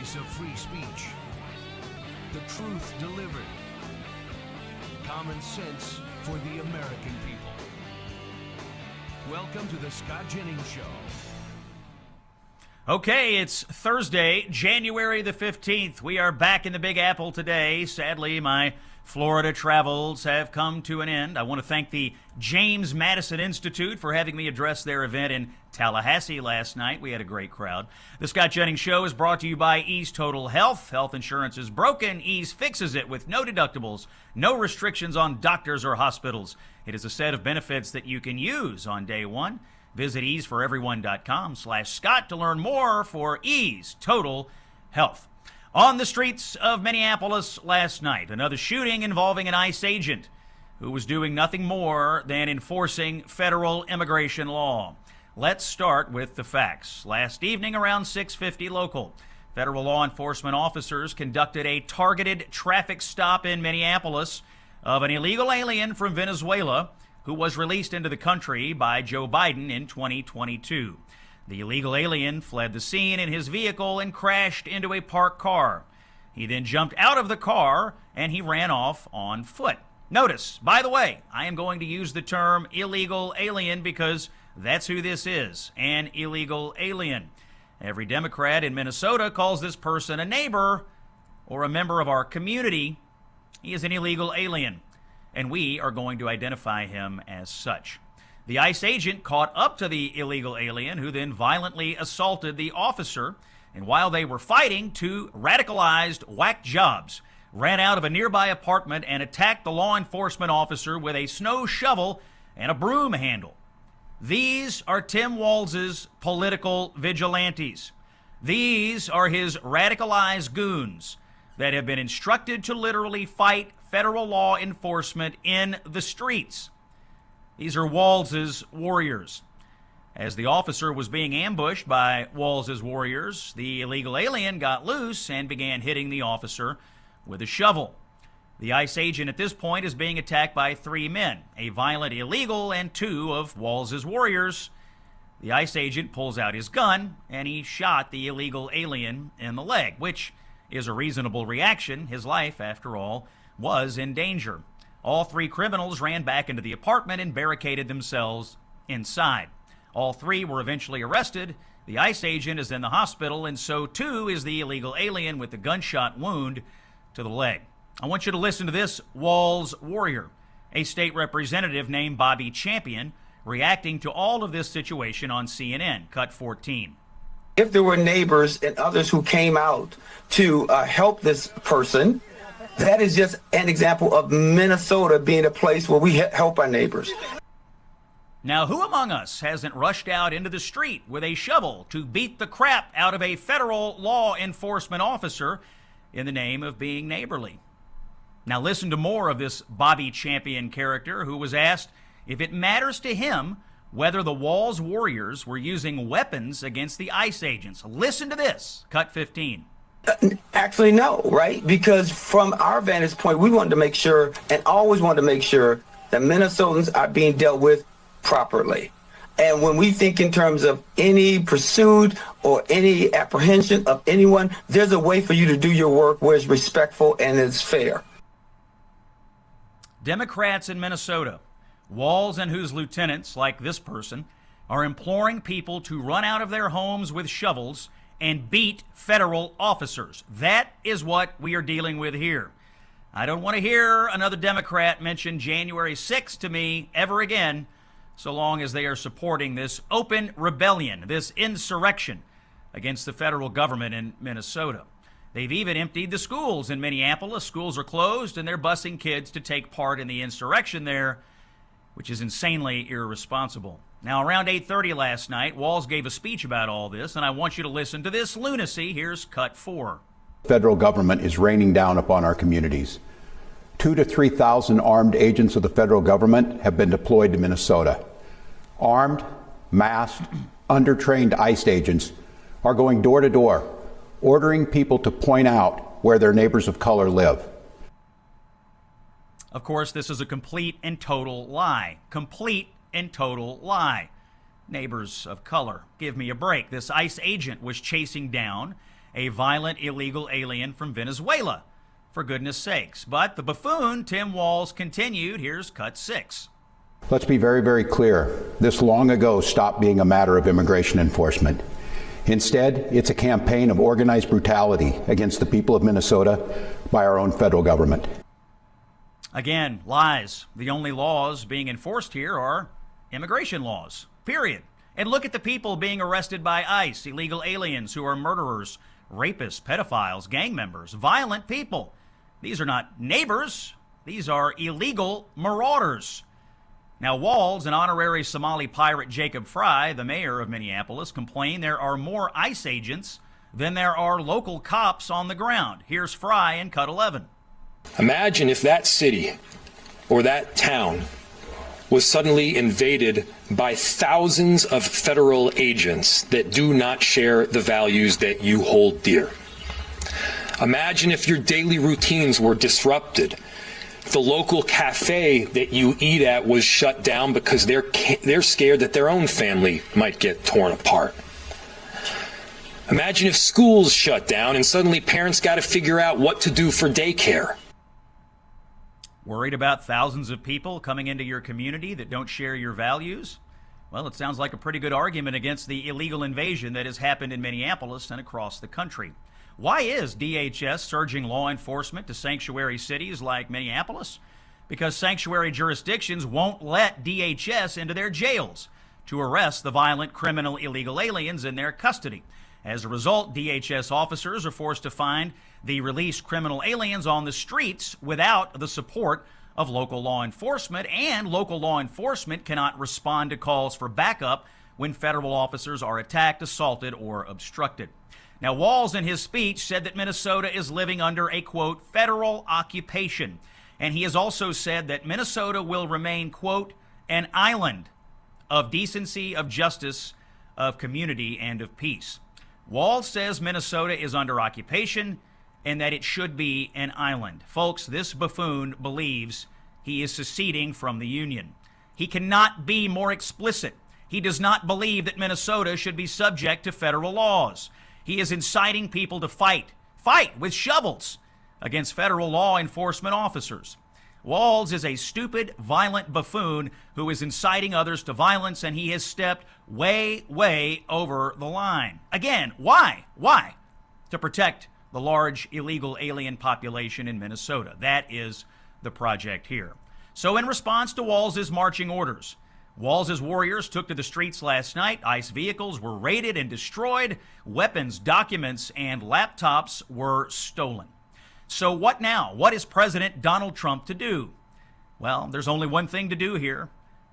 voice of free speech. The truth delivered. Common sense for the American people. Welcome to the Scott Jennings Show. Okay, it's Thursday, January the 15th. We are back in the Big Apple today. Sadly, my Florida travels have come to an end. I want to thank the James Madison Institute for having me address their event in Tallahassee last night. We had a great crowd. The Scott Jennings Show is brought to you by Ease Total Health. Health insurance is broken. Ease fixes it with no deductibles, no restrictions on doctors or hospitals. It is a set of benefits that you can use on day one. Visit easeforeveryone.com/Scott to learn more for Ease Total Health. On the streets of Minneapolis last night, another shooting involving an ICE agent who was doing nothing more than enforcing federal immigration law. Let's start with the facts. Last evening around 6:50 local, federal law enforcement officers conducted a targeted traffic stop in Minneapolis of an illegal alien from Venezuela who was released into the country by Joe Biden in 2022. The illegal alien fled the scene in his vehicle and crashed into a parked car. He then jumped out of the car and he ran off on foot. Notice, by the way, I am going to use the term illegal alien because that's who this is, an illegal alien. Every Democrat in Minnesota calls this person a neighbor or a member of our community. He is an illegal alien, and we are going to identify him as such. The ICE agent caught up to the illegal alien, who then violently assaulted the officer. And while they were fighting, two radicalized whack jobs ran out of a nearby apartment and attacked the law enforcement officer with a snow shovel and a broom handle. These are Tim Walz's political vigilantes. These are his radicalized goons that have been instructed to literally fight federal law enforcement in the streets. These are Walz's warriors. As the officer was being ambushed by Walz's warriors, the illegal alien got loose and began hitting the officer with a shovel. The ICE agent at this point is being attacked by three men, a violent illegal and two of Walz's warriors. The ICE agent pulls out his gun and he shot the illegal alien in the leg, which is a reasonable reaction. His life, after all, was in danger. All three criminals ran back into the apartment and barricaded themselves inside. All three were eventually arrested. The ICE agent is in the hospital, and so too is the illegal alien with the gunshot wound to the leg. I want you to listen to this Walz warrior, a state representative named Bobby Champion, reacting to all of this situation on CNN. Cut 14. If there were neighbors and others who came out to help this person, that is just an example of Minnesota being a place where we help our neighbors. Now, who among us hasn't rushed out into the street with a shovel to beat the crap out of a federal law enforcement officer in the name of being neighborly? Now, listen to more of this Bobby Champion character who was asked if it matters to him whether the Walz warriors were using weapons against the ICE agents. Listen to this. Cut 15. Actually, no, right? Because from our vantage point, we wanted to make sure and always wanted to make sure that Minnesotans are being dealt with properly. And when we think in terms of any pursuit or any apprehension of anyone, there's a way for you to do your work where it's respectful and it's fair. Democrats in Minnesota, Walz and whose lieutenants, like this person, are imploring people to run out of their homes with shovels and beat federal officers. That is what we are dealing with here. I don't want to hear another Democrat mention January 6th to me ever again, so long as they are supporting this open rebellion, this insurrection against the federal government in Minnesota. They've even emptied the schools in Minneapolis. Schools are closed, and they're busing kids to take part in the insurrection there, which is insanely irresponsible. Now, around 8:30 last night, Walz gave a speech about all this, and I want you to listen to this lunacy. Here's cut 4. The federal government is raining down upon our communities. 2,000 to 3,000 armed agents of the federal government have been deployed to Minnesota. Armed, masked, undertrained ICE agents are going door to door, ordering people to point out where their neighbors of color live. Of course, this is a complete and total lie. Complete and total lie. Neighbors of color, give me a break. This ICE agent was chasing down a violent illegal alien from Venezuela, for goodness sakes. But the buffoon, Tim Walz, continued. Here's cut 6. Let's be very, very clear. This long ago stopped being a matter of immigration enforcement. Instead, it's a campaign of organized brutality against the people of Minnesota by our own federal government. Again, lies. The only laws being enforced here are immigration laws, period. And look at the people being arrested by ICE, illegal aliens who are murderers, rapists, pedophiles, gang members, violent people. These are not neighbors. These are illegal marauders. Now, Walz and honorary Somali pirate Jacob Fry, the mayor of Minneapolis, complain there are more ICE agents than there are local cops on the ground. Here's Fry in cut 11. Imagine if that city or that town was suddenly invaded by thousands of federal agents that do not share the values that you hold dear. Imagine if your daily routines were disrupted. The local cafe that you eat at was shut down because they're scared that their own family might get torn apart. Imagine if schools shut down and suddenly parents got to figure out what to do for daycare. Worried about thousands of people coming into your community that don't share your values? Well, it sounds like a pretty good argument against the illegal invasion that has happened in Minneapolis and across the country. Why is DHS surging law enforcement to sanctuary cities like Minneapolis? Because sanctuary jurisdictions won't let DHS into their jails to arrest the violent criminal illegal aliens in their custody. As a result, DHS officers are forced to find the released criminal aliens on the streets without the support of local law enforcement, and local law enforcement cannot respond to calls for backup when federal officers are attacked, assaulted, or obstructed. Now, Walz in his speech said that Minnesota is living under a, quote, federal occupation. And he has also said that Minnesota will remain, quote, an island of decency, of justice, of community, and of peace. Walz says Minnesota is under occupation and that it should be an island. Folks, this buffoon believes he is seceding from the Union. He cannot be more explicit. He does not believe that Minnesota should be subject to federal laws. He is inciting people to fight with shovels against federal law enforcement officers. Walz is a stupid, violent buffoon who is inciting others to violence, and he has stepped way, way over the line. Again, why? Why? To protect the large illegal alien population in Minnesota. That is the project here. So in response to Walz's marching orders, Walz's warriors took to the streets last night. ICE vehicles were raided and destroyed. Weapons, documents, and laptops were stolen. So what now? What is President Donald Trump to do? Well, there's only one thing to do here.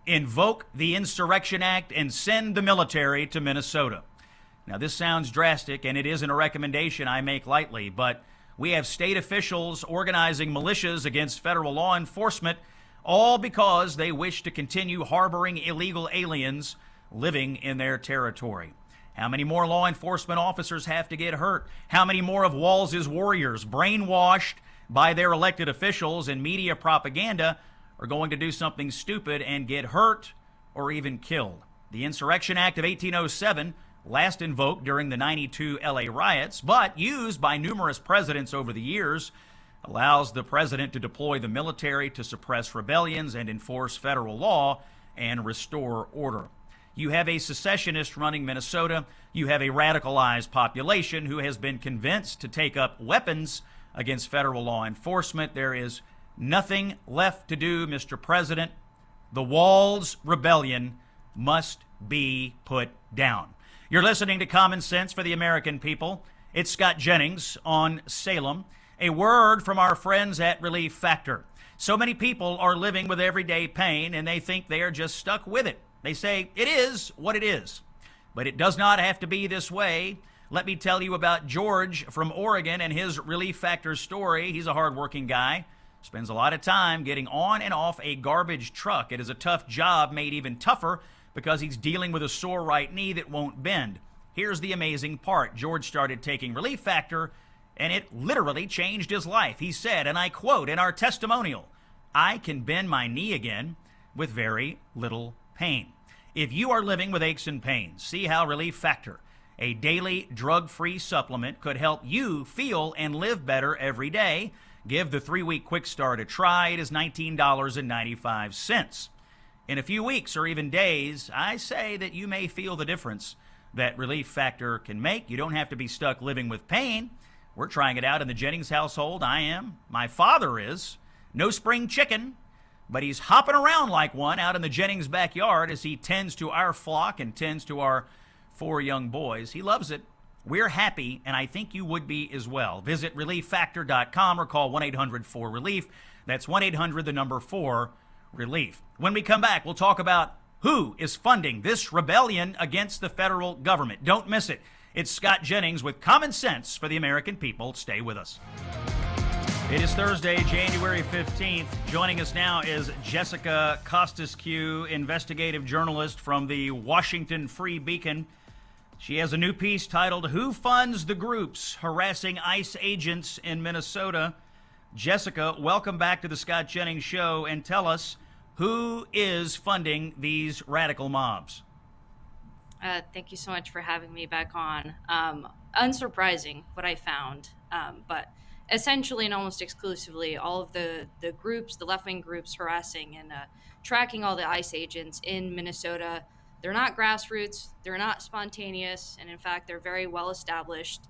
Invoke the Insurrection Act and send the military to Minnesota. Now, this sounds drastic, and it isn't a recommendation I make lightly, but we have state officials organizing militias against federal law enforcement, all because they wish to continue harboring illegal aliens living in their territory. How many more law enforcement officers have to get hurt? How many more of Walz's warriors, brainwashed by their elected officials and media propaganda, are going to do something stupid and get hurt or even killed? The Insurrection Act of 1807, last invoked during the 92 LA riots, but used by numerous presidents over the years, allows the president to deploy the military to suppress rebellions and enforce federal law and restore order. You have a secessionist running Minnesota. You have a radicalized population who has been convinced to take up weapons against federal law enforcement. There is nothing left to do, Mr. President. The Walz rebellion must be put down. You're listening to Common Sense for the American People. It's Scott Jennings on Salem. A word from our friends at Relief Factor. So many people are living with everyday pain, and they think they are just stuck with it. They say, it is what it is. But it does not have to be this way. Let me tell you about George from Oregon and his Relief Factor story. He's a hardworking guy. Spends a lot of time getting on and off a garbage truck. It is a tough job, made even tougher because he's dealing with a sore right knee that won't bend. Here's the amazing part. George started taking Relief Factor, and it literally changed his life. He said, and I quote in our testimonial, "I can bend my knee again with very little pain." If you are living with aches and pains, see how Relief Factor A daily drug-free supplement could help you feel and live better every day. Give the 3-week Quick Start a try. It is $19.95. In a few weeks or even days, I say that you may feel the difference that Relief Factor can make. You don't have to be stuck living with pain. We're trying it out in the Jennings household. I am. My father is. No spring chicken, but he's hopping around like one out in the Jennings backyard as he tends to our flock and tends to our 4 young boys. He loves it. We're happy, and I think you would be as well. Visit ReliefFactor.com or call 1-800-4RELIEF. That's 1-800-4-RELIEF. When we come back, we'll talk about who is funding this rebellion against the federal government. Don't miss it. It's Scott Jennings with Common Sense for the American People. Stay with us. It is Thursday, January 15th. Joining us now is Jessica Costasque, investigative journalist from the Washington Free Beacon. She has a new piece titled, Who Funds the Groups Harassing ICE Agents in Minnesota? Jessica, welcome back to the Scott Jennings Show, and tell us, who is funding these radical mobs? Thank you so much for having me back on. Unsurprising what I found, but essentially and almost exclusively all of the groups, the left-wing groups harassing and tracking all the ICE agents in Minnesota. They're not grassroots, they're not spontaneous, and in fact, they're very well established.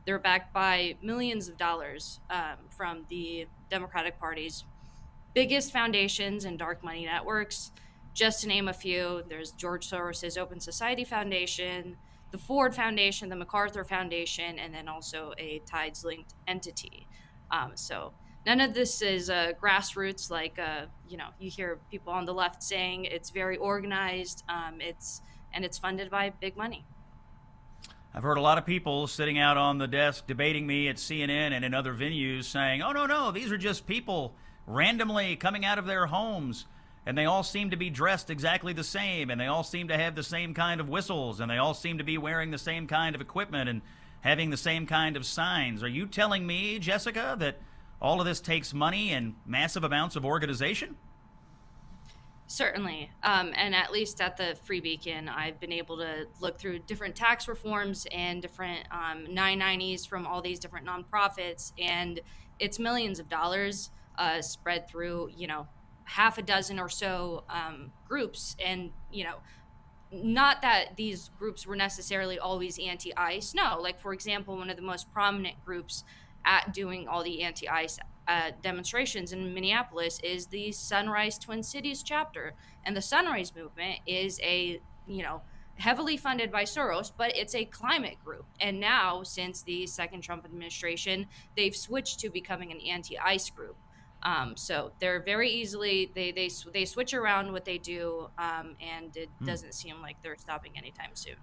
They're backed by millions of dollars from the Democratic Party's biggest foundations and dark money networks. Just to name a few, there's George Soros' Open Society Foundation, the Ford Foundation, the MacArthur Foundation, and then also a Tides-linked entity. So none of this is grassroots like, you hear people on the left saying. It's very organized, it's funded by big money. I've heard a lot of people sitting out on the desk debating me at CNN and in other venues saying, oh, no, these are just people randomly coming out of their homes, and they all seem to be dressed exactly the same, and they all seem to have the same kind of whistles, and they all seem to be wearing the same kind of equipment and having the same kind of signs. Are you telling me, Jessica, that all of this takes money and massive amounts of organization? Certainly. And at least at the Free Beacon, I've been able to look through different tax reforms and different 990s from all these different nonprofits, and it's millions of dollars spread through, half a dozen or so groups. And, not that these groups were necessarily always anti-ICE. No, like, for example, one of the most prominent groups at doing all the anti-ICE demonstrations in Minneapolis is the Sunrise Twin Cities chapter. And the Sunrise movement is heavily funded by Soros, but it's a climate group. And now, since the second Trump administration, they've switched to becoming an anti-ICE group. So they're very easily, they switch around what they do, and it doesn't seem like they're stopping anytime soon.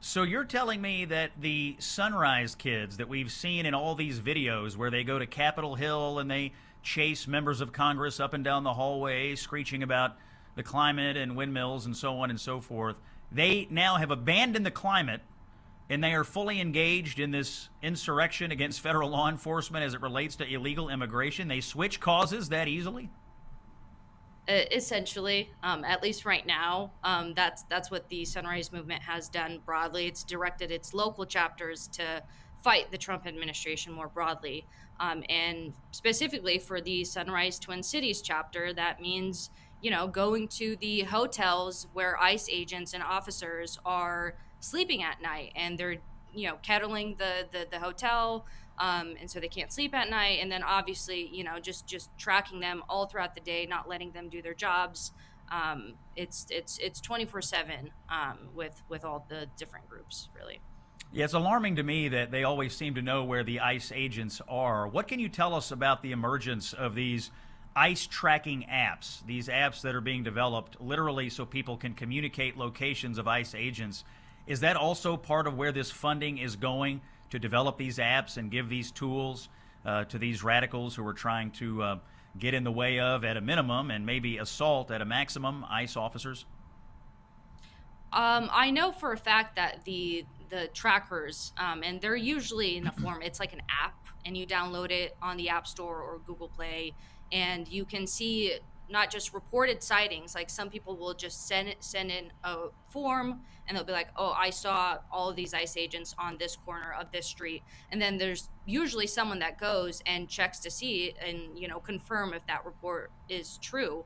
So you're telling me that the Sunrise kids that we've seen in all these videos where they go to Capitol Hill and they chase members of Congress up and down the hallway screeching about the climate and windmills and so on and so forth, they now have abandoned the climate and they are fully engaged in this insurrection against federal law enforcement as it relates to illegal immigration? They switch causes that easily? Essentially, at least right now, that's what the Sunrise movement has done broadly. It's directed its local chapters to fight the Trump administration more broadly. And specifically for the Sunrise Twin Cities chapter, that means, going to the hotels where ICE agents and officers are sleeping at night, and they're kettling the hotel, and so they can't sleep at night, and then obviously just tracking them all throughout the day, not letting them do their jobs. It's 24/7 with all the different groups, really. Yeah, it's alarming to me that they always seem to know where the ICE agents are. What can you tell us about the emergence of these ICE tracking apps, these apps that are being developed literally so people can communicate locations of ICE agents? Is that also part of where this funding is going, to develop these apps and give these tools to these radicals who are trying to get in the way of, at a minimum, and maybe assault at a maximum, ICE officers? I know for a fact that the trackers, and they're usually in the form, it's like an app, and you download it on the App Store or Google Play, and you can see not just reported sightings. Like some people will just send in a form and they'll be like, oh, I saw all of these ICE agents on this corner of this street. And then there's usually someone that goes and checks to see and, confirm if that report is true.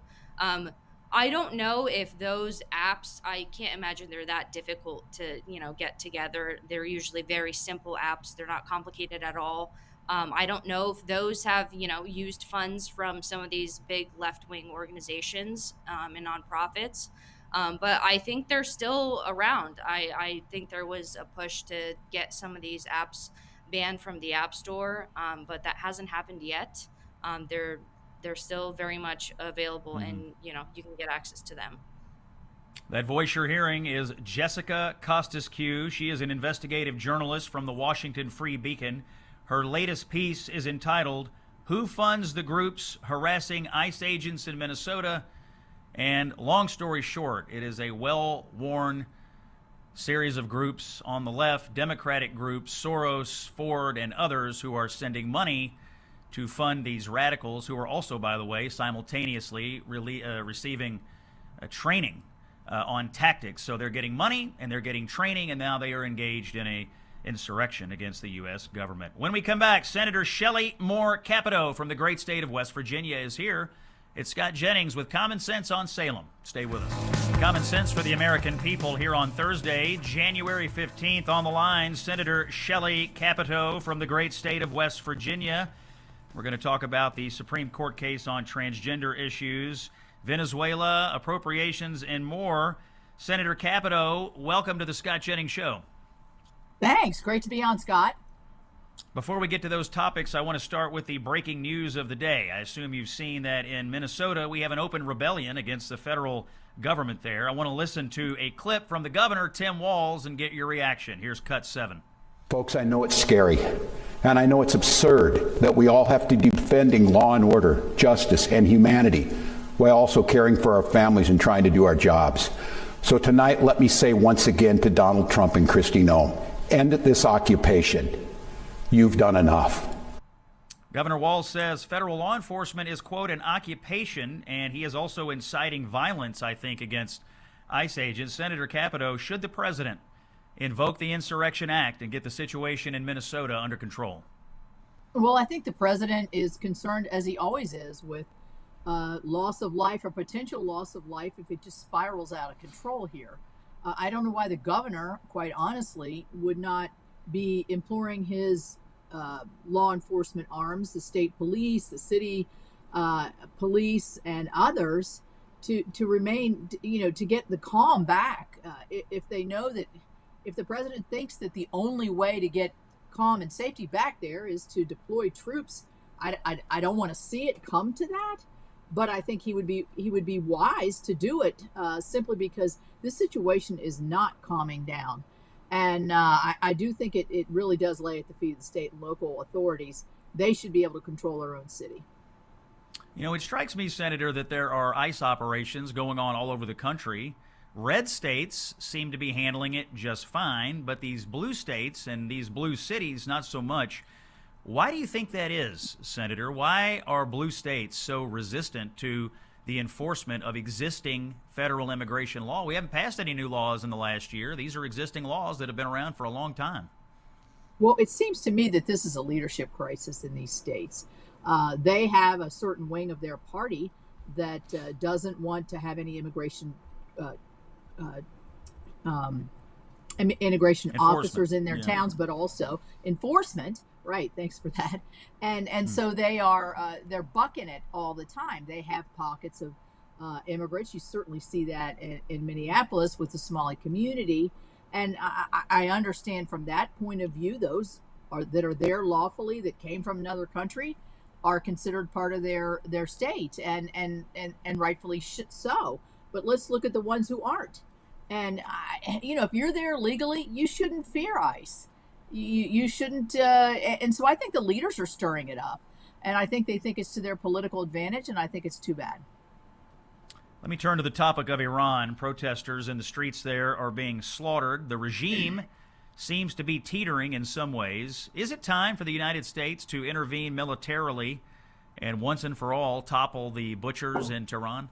I don't know if those apps, I can't imagine they're that difficult to, get together. They're usually very simple apps. They're not complicated at all. I don't know if those have, used funds from some of these big left-wing organizations and nonprofits. But I think they're still around. I think there was a push to get some of these apps banned from the App Store, but that hasn't happened yet. They're still very much available, and you can get access to them. That voice you're hearing is Jessica Costas-Q. She is an investigative journalist from the Washington Free Beacon. Her latest piece is entitled, "Who Funds the Groups Harassing ICE Agents in Minnesota?" And long story short, it is a well-worn series of groups on the left, Democratic groups, Soros, Ford, and others who are sending money to fund these radicals, who are also, by the way, simultaneously receiving training on tactics. So they're getting money and they're getting training, and now they are engaged in a insurrection against the U.S. government. When we come back, Senator Shelley Moore Capito from the great state of West Virginia is here. It's Scott Jennings with Common Sense on Salem. Stay with us. Common Sense for the American people here on Thursday, January 15th. On the line, Senator Shelley Capito from the great state of West Virginia. We're going to talk about the Supreme Court case on transgender issues, Venezuela, appropriations, and more. Senator Capito, welcome to the Scott Jennings Show. Thanks. Great to be on, Scott. Before we get to those topics, I want to start with the breaking news of the day. I assume you've seen that in Minnesota, we have an open rebellion against the federal government there. I want to listen to a clip from the governor, Tim Walz, and get your reaction. Here's cut 7. Folks, I know it's scary, and I know it's absurd that we all have to be defending law and order, justice, and humanity, while also caring for our families and trying to do our jobs. So tonight, let me say once again to Donald Trump and Kristi Noem, end this occupation. You've done enough. Governor Walz says federal law enforcement is, quote, an occupation, and he is also inciting violence, I think, against ICE agents. Senator Capito, should the president invoke the Insurrection Act and get the situation in Minnesota under control? Well, I think the president is concerned, as he always is, with loss of life or potential loss of life if it just spirals out of control here. I don't know why the governor, quite honestly, would not be imploring his law enforcement arms, the state police, the city police, and others to remain, to get the calm back. If they know that, if the president thinks that the only way to get calm and safety back there is to deploy troops, I don't want to see it come to that. But I think he would be wise to do it simply because this situation is not calming down. And I do think it really does lay at the feet of the state and local authorities. They should be able to control their own city. It strikes me, Senator, that there are ICE operations going on all over the country. Red states seem to be handling it just fine, but these blue states and these blue cities, not so much. Why do you think that is, Senator? Why are blue states so resistant to the enforcement of existing federal immigration law? We haven't passed any new laws in the last year. These are existing laws that have been around for a long time. Well, it seems to me that this is a leadership crisis in these states. They have a certain wing of their party that doesn't want to have any immigration officers in their towns, but also enforcement. Right. Thanks for that. And so they are they're bucking it all the time. They have pockets of immigrants. You certainly see that in Minneapolis with the Somali community. And I understand from that point of view, those that are there lawfully, that came from another country, are considered part of their state and rightfully so. But let's look at the ones who aren't. And, if you're there legally, you shouldn't fear ICE. You shouldn't. And so I think the leaders are stirring it up. And I think they think it's to their political advantage. And I think it's too bad. Let me turn to the topic of Iran. Protesters in the streets there are being slaughtered. The regime seems to be teetering in some ways. Is it time for the United States to intervene militarily and once and for all topple the butchers in Tehran?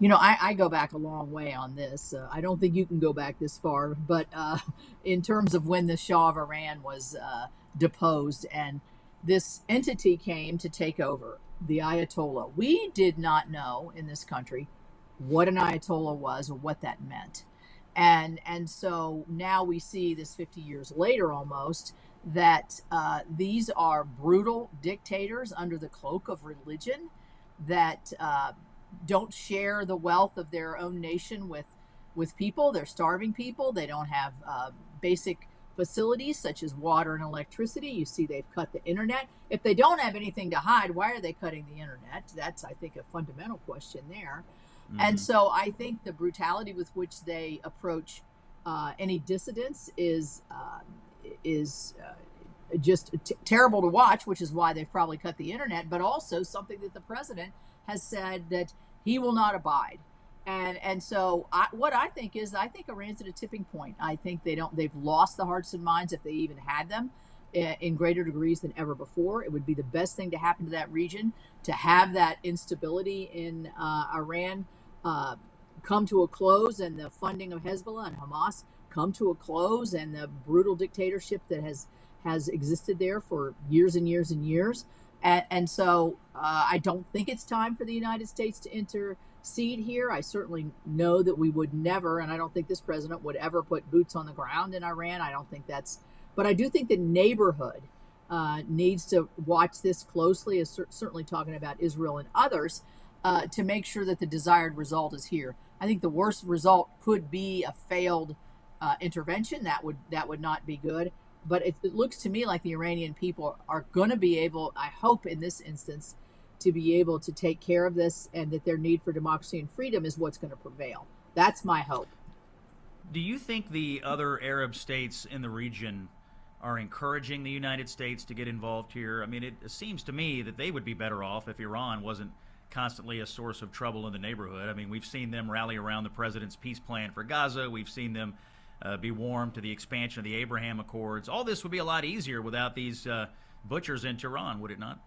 You know, I go back a long way on this. I don't think you can go back this far, but in terms of when the Shah of Iran was deposed and this entity came to take over, the Ayatollah, we did not know in this country what an Ayatollah was or what that meant. And so now we see this 50 years later almost that these are brutal dictators under the cloak of religion that don't share the wealth of their own nation with people. They're starving people. They don't have basic facilities such as water and electricity. You see they've cut the internet. If they don't have anything to hide, why are they cutting the internet? That's, I think, a fundamental question there. Mm-hmm. And so I think the brutality with which they approach any dissidents is just terrible to watch, which is why they've probably cut the internet, but also something that the president has said that he will not abide. And so what I think is, I think Iran's at a tipping point. I think they've lost the hearts and minds, if they even had them, in greater degrees than ever before. It would be the best thing to happen to that region, to have that instability in Iran come to a close, and the funding of Hezbollah and Hamas come to a close, and the brutal dictatorship that has existed there for years and years and years. And so I don't think it's time for the United States to intercede here. I certainly know that we would never, and I don't think this president would ever put boots on the ground in Iran. I don't think that's, but I do think the neighborhood needs to watch this closely, as certainly talking about Israel and others, to make sure that the desired result is here. I think the worst result could be a failed intervention. That would not be good. But it looks to me like the Iranian people are going to be able, I hope in this instance, to be able to take care of this, and that their need for democracy and freedom is what's going to prevail. That's my hope. Do you think the other Arab states in the region are encouraging the United States to get involved here? I mean, it seems to me that they would be better off if Iran wasn't constantly a source of trouble in the neighborhood. I mean, we've seen them rally around the president's peace plan for Gaza. We've seen them be warm to the expansion of the Abraham Accords. All this would be a lot easier without these butchers in Tehran, would it not?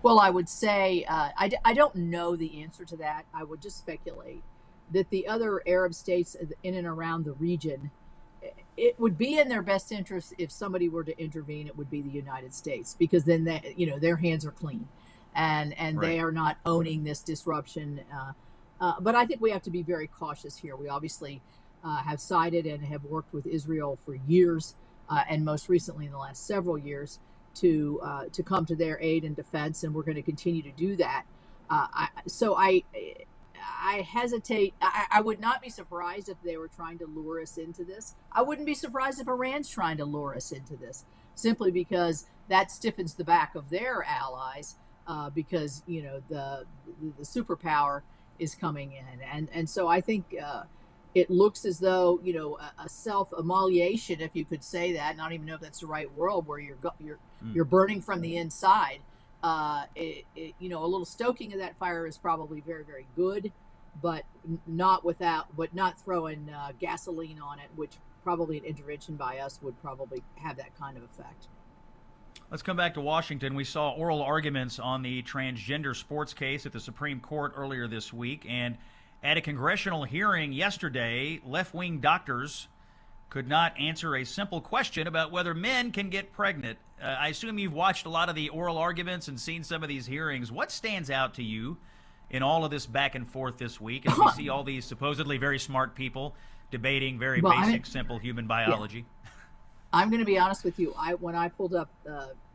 Well, I would say I don't know the answer to that. I would just speculate that the other Arab states in and around the region, it would be in their best interest if somebody were to intervene. It would be the United States, because then their hands are clean, and right. They are not owning this disruption. But I think we have to be very cautious here. We obviously have sided and have worked with Israel for years, and most recently in the last several years, to come to their aid and defense, and we're going to continue to do that. So I hesitate. I would not be surprised if they were trying to lure us into this. I wouldn't be surprised if Iran's trying to lure us into this, simply because that stiffens the back of their allies, because the superpower is coming in, and so I think it looks as though a self-immolation, if you could say that. And I don't even know if that's the right word, where you're burning from the inside. A little stoking of that fire is probably very, very good, but not throwing gasoline on it, which probably an intervention by us would probably have that kind of effect. Let's come back to Washington. We saw oral arguments on the transgender sports case at the Supreme Court earlier this week, and at a congressional hearing yesterday, left-wing doctors could not answer a simple question about whether men can get pregnant. I assume you've watched a lot of the oral arguments and seen some of these hearings. What stands out to you in all of this back and forth this week as we see all these supposedly very smart people debating very basic, simple human biology? Yeah. I'm going to be honest with you. When I pulled up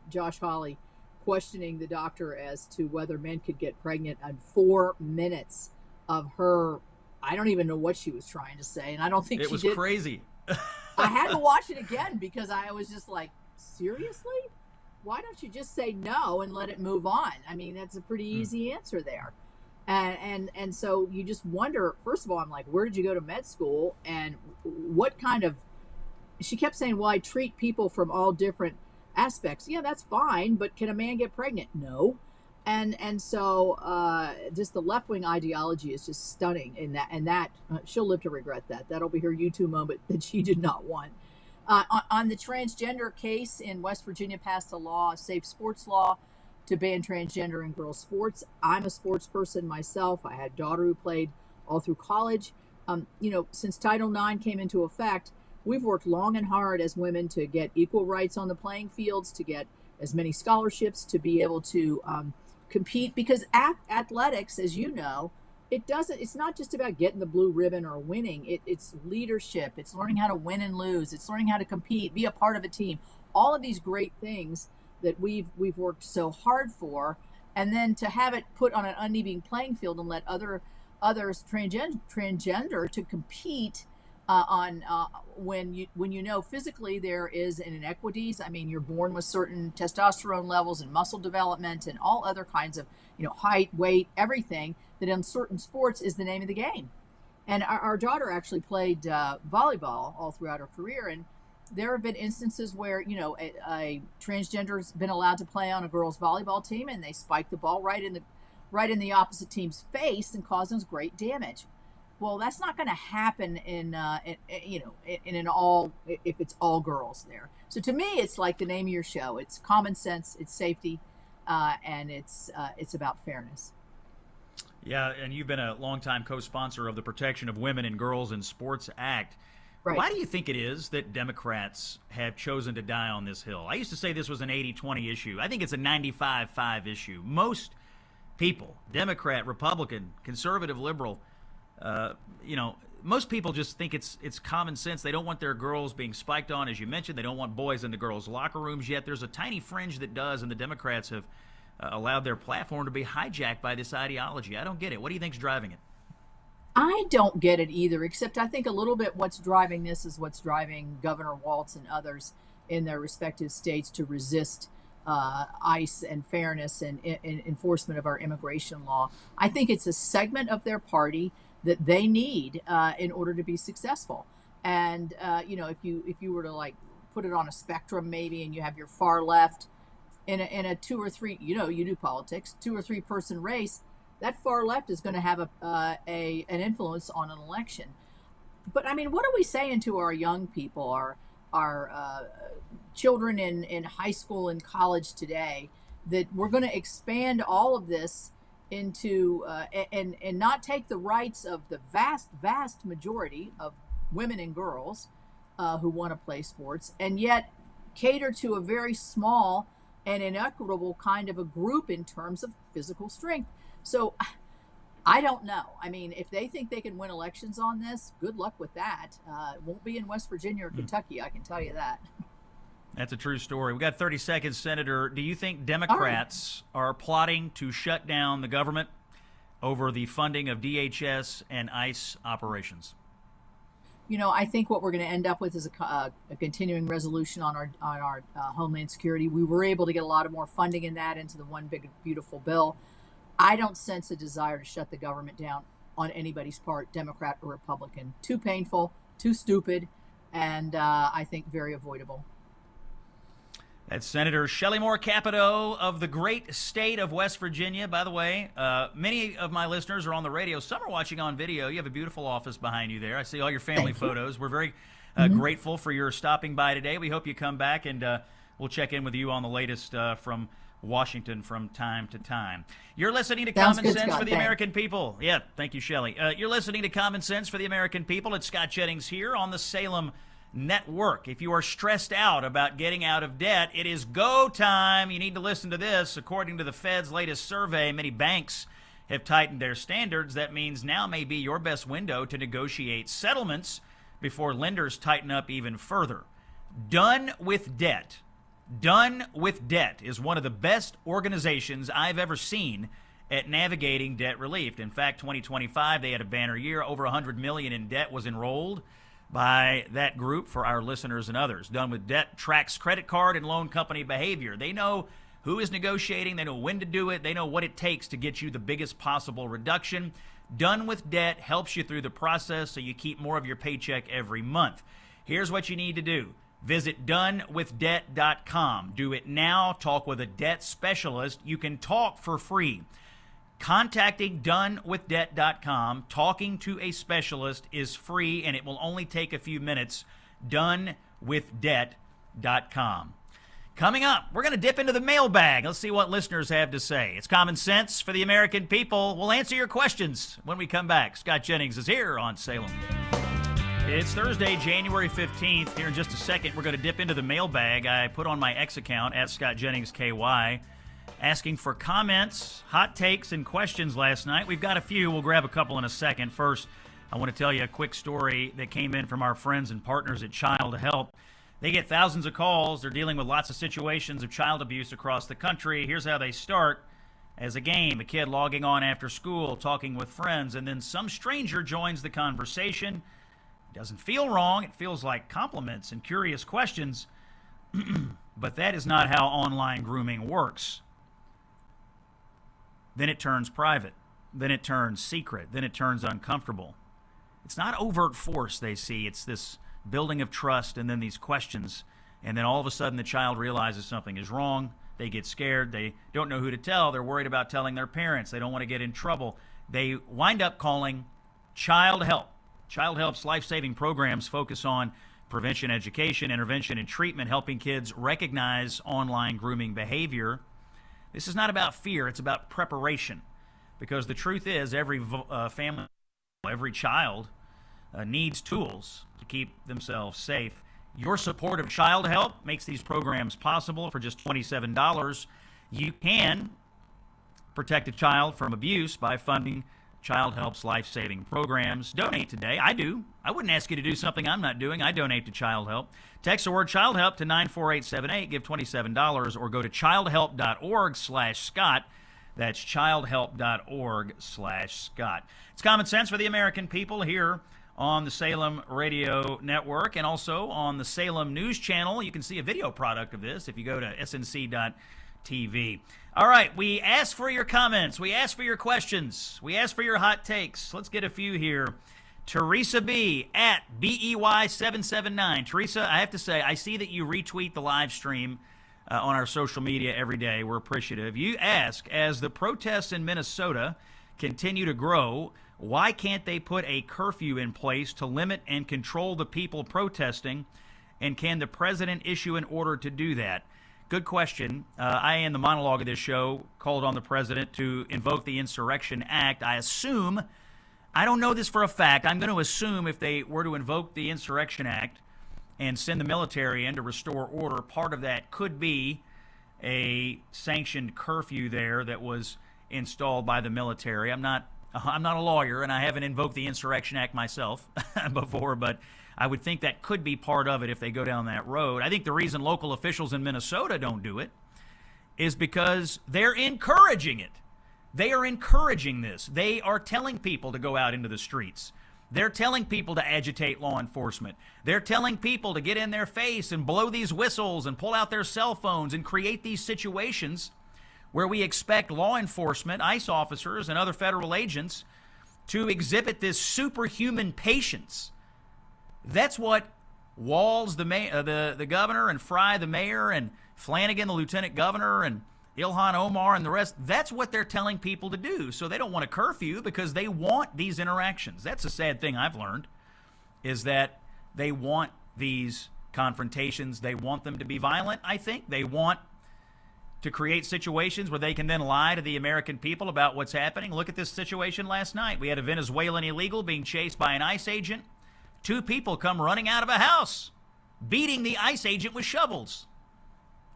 Josh Hawley questioning the doctor as to whether men could get pregnant, in 4 minutes of her, I don't even know what she was trying to say, and I don't think it was crazy. I had to watch it again because I was just like, seriously? Why don't you just say no and let it move on? I mean, that's a pretty easy answer there. And so you just wonder, first of all, I'm like, where did you go to med school? And what kind of, she kept saying, well, I treat people from all different aspects. Yeah, that's fine, but can a man get pregnant? No. And so just the left-wing ideology is just stunning in that, and that she'll live to regret that. That'll be her YouTube moment that she did not want. On the transgender case in West Virginia, passed a law, a safe sports law. to ban transgender in girls' sports. I'm a sports person myself. I had a daughter who played all through college. Since Title IX came into effect, we've worked long and hard as women to get equal rights on the playing fields, to get as many scholarships, to be able to compete. Because athletics, as you know, it's not just about getting the blue ribbon or winning. It's leadership. It's learning how to win and lose. It's learning how to compete, be a part of a team. All of these great things that we've worked so hard for, and then to have it put on an uneven playing field and let others transgender to compete when you know physically there is inequities. I mean, you're born with certain testosterone levels and muscle development and all other kinds of height, weight, everything that in certain sports is the name of the game. And our daughter actually played volleyball all throughout her career, and there have been instances where a transgender's been allowed to play on a girls' volleyball team, and they spike the ball right in the opposite team's face and cause them great damage. Well, that's not going to happen if it's all girls there. So to me, it's like the name of your show. It's common sense, it's safety, and it's about fairness. Yeah, and you've been a longtime co-sponsor of the Protection of Women and Girls in Sports Act. Right. Why do you think it is that Democrats have chosen to die on this hill? I used to say this was an 80-20 issue. I think it's a 95-5 issue. Most people, Democrat, Republican, conservative, liberal, most people just think it's common sense. They don't want their girls being spiked on, as you mentioned. They don't want boys in the girls' locker rooms, yet there's a tiny fringe that does, and the Democrats have allowed their platform to be hijacked by this ideology. I don't get it. What do you think's driving it? I don't get it either, except I think a little bit what's driving this is what's driving Governor Walz and others in their respective states to resist ICE and fairness and enforcement of our immigration law. I think it's a segment of their party that they need in order to be successful. And if you were to put it on a spectrum maybe, and you have your far left in a 2 or 3, you do politics, 2 or 3 person race, that far left is going to have an influence on an election. But I mean, what are we saying to our young people, our children in high school and college today, that we're going to expand all of this into and not take the rights of the vast majority of women and girls who want to play sports, and yet cater to a very small and inequitable kind of a group in terms of physical strength? So I don't know. I mean, if they think they can win elections on this, good luck with that. It won't be in West Virginia or Kentucky, I can tell you that. That's a true story. We got 30 seconds, Senator. Do you think Democrats are plotting to shut down the government over the funding of DHS and ICE operations? I think what we're going to end up with is a continuing resolution on our Homeland Security. We were able to get a lot of more funding in that into the One Big Beautiful Bill. I don't sense a desire to shut the government down on anybody's part, Democrat or Republican. Too painful, too stupid, and I think very avoidable. That's Senator Shelley Moore Capito of the great state of West Virginia. By the way, many of my listeners are on the radio. Some are watching on video. You have a beautiful office behind you there. I see all your family photos. We're very grateful for your stopping by today. We hope you come back, and we'll check in with you on the latest from Washington from time to time. You're listening to Common Sense for the American People. Yeah, thank you, Shelley. You're listening to Common Sense for the American People. It's Scott Jennings here on the Salem Network. If you are stressed out about getting out of debt, it is go time. You need to listen to this. According to the Fed's latest survey, many banks have tightened their standards. That means now may be your best window to negotiate settlements before lenders tighten up even further. Done with Debt. Done with Debt is one of the best organizations I've ever seen at navigating debt relief. In fact, 2025, they had a banner year. Over $100 million in debt was enrolled by that group for our listeners and others. Done with Debt tracks credit card and loan company behavior. They know who is negotiating. They know when to do it. They know what it takes to get you the biggest possible reduction. Done with Debt helps you through the process so you keep more of your paycheck every month. Here's what you need to do. Visit donewithdebt.com. Do it now. Talk with a debt specialist. You can talk for free. Contacting donewithdebt.com, talking to a specialist is free, and it will only take a few minutes. Donewithdebt.com. Coming up, we're going to dip into the mailbag. Let's see what listeners have to say. It's common sense for the American people. We'll answer your questions when we come back. Scott Jennings is here on Salem. It's Thursday, January 15th. Here in just a second, we're going to dip into the mailbag. I put on my X account, at Scott Jennings KY, asking for comments, hot takes, and questions last night. We've got a few. We'll grab a couple in a second. First, I want to tell you a quick story that came in from our friends and partners at Child Help. They get thousands of calls. They're dealing with lots of situations of child abuse across the country. Here's how they start. As a game, a kid logging on after school, talking with friends, and then some stranger joins the conversation. It doesn't feel wrong. It feels like compliments and curious questions. But that is not how online grooming works. Then it turns private. Then it turns secret. Then it turns uncomfortable. It's not overt force they see. It's this building of trust, and then these questions, and then all of a sudden the child realizes something is wrong. They get scared. They don't know who to tell. They're worried about telling their parents. They don't want to get in trouble. They wind up calling Child Help. Child Help's life-saving programs focus on prevention, education, intervention, and treatment, helping kids recognize online grooming behavior. This is not about fear. It's about preparation, because the truth is every family, every child needs tools to keep themselves safe. Your support of Child Help makes these programs possible. For just $27, you can protect a child from abuse by funding Child Help's life-saving programs. Donate today. I do. I wouldn't ask you to do something I'm not doing. I donate to Child Help. Text the word Child Help to 94878. Give $27, or go to childhelp.org/Scott. That's childhelp.org/Scott. It's common sense for the American people here on the Salem Radio Network and also on the Salem News Channel. You can see a video product of this if you go to snc.tv. All right, we asked for your comments. We asked for your questions. We asked for your hot takes. Let's get a few here. Teresa B. at BEY779. Teresa, I have to say, I see that you retweet the live stream on our social media every day. We're appreciative. You ask, as the protests in Minnesota continue to grow, why can't they put a curfew in place to limit and control the people protesting? And can the president issue an order to do that? Good question. I, in the monologue of this show, called on the president to invoke the Insurrection Act. I assume, I don't know this for a fact, I'm going to assume if they were to invoke the Insurrection Act and send the military in to restore order, part of that could be a sanctioned curfew there that was installed by the military. I'm not a lawyer, and I haven't invoked the Insurrection Act myself before, but I would think that could be part of it if they go down that road. I think the reason local officials in Minnesota don't do it is because they're encouraging it. They are encouraging this. They are telling people to go out into the streets. They're telling people to agitate law enforcement. They're telling people to get in their face and blow these whistles and pull out their cell phones and create these situations where we expect law enforcement, ICE officers, and other federal agents to exhibit this superhuman patience. That's what Walz, the governor, and Fry, the mayor, and Flanagan, the lieutenant governor, and Ilhan Omar, and the rest, that's what they're telling people to do. So they don't want a curfew because they want these interactions. That's a sad thing I've learned, is that they want these confrontations. They want them to be violent, I think. They want to create situations where they can then lie to the American people about what's happening. Look at this situation last night. We had a Venezuelan illegal being chased by an ICE agent. 2 people come running out of a house, beating the ICE agent with shovels.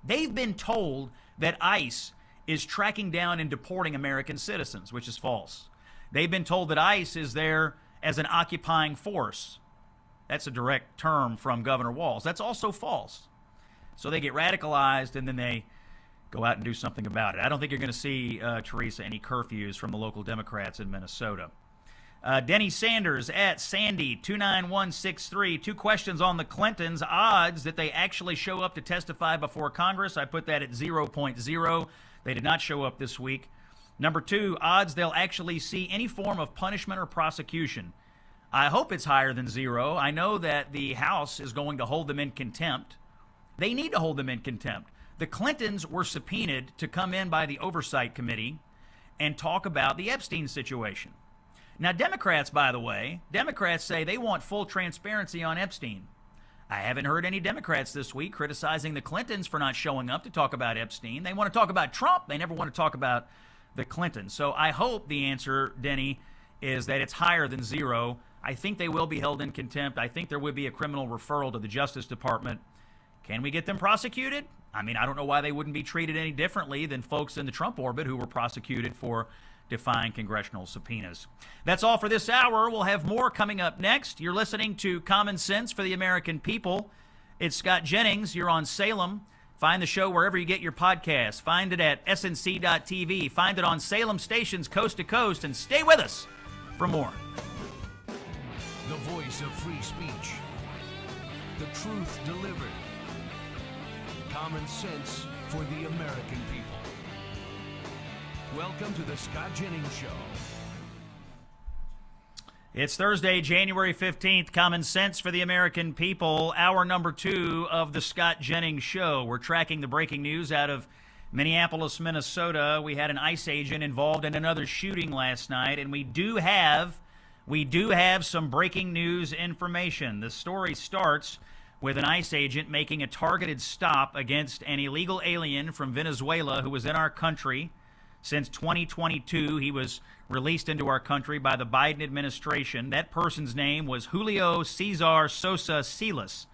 They've been told that ICE is tracking down and deporting American citizens, which is false. They've been told that ICE is there as an occupying force. That's a direct term from Governor Walz. That's also false. So they get radicalized, and then they go out and do something about it. I don't think you're going to see, Teresa, any curfews from the local Democrats in Minnesota. Denny Sanders at Sandy29163. 2 questions on the Clintons. Odds that they actually show up to testify before Congress. I put that at 0.0. They did not show up this week. Number 2, odds they'll actually see any form of punishment or prosecution. I hope it's higher than 0. I know that the House is going to hold them in contempt. They need to hold them in contempt. The Clintons were subpoenaed to come in by the Oversight Committee and talk about the Epstein situation. Now, Democrats, by the way, Democrats say they want full transparency on Epstein. I haven't heard any Democrats this week criticizing the Clintons for not showing up to talk about Epstein. They want to talk about Trump. They never want to talk about the Clintons. So I hope the answer, Denny, is that it's higher than 0. I think they will be held in contempt. I think there would be a criminal referral to the Justice Department. Can we get them prosecuted? I mean, I don't know why they wouldn't be treated any differently than folks in the Trump orbit who were prosecuted for defying congressional subpoenas. That's all for this hour. We'll have more coming up next. You're listening to Common Sense for the American People. It's Scott Jennings. You're on Salem. Find the show wherever you get your podcasts. Find it at snc.tv. Find it on Salem stations coast to coast. And stay with us for more. The voice of free speech. The truth delivered. Common sense for the American people. Welcome to the Scott Jennings Show. It's Thursday, January 15th. Common Sense for the American People. Hour number 2 of the Scott Jennings Show. We're tracking the breaking news out of Minneapolis, Minnesota. We had an ICE agent involved in another shooting last night, and we do have some breaking news information. The story starts with an ICE agent making a targeted stop against an illegal alien from Venezuela who was in our country since 2022. He was released into our country by the Biden administration. That person's name was Julio Cesar Sosa Silas,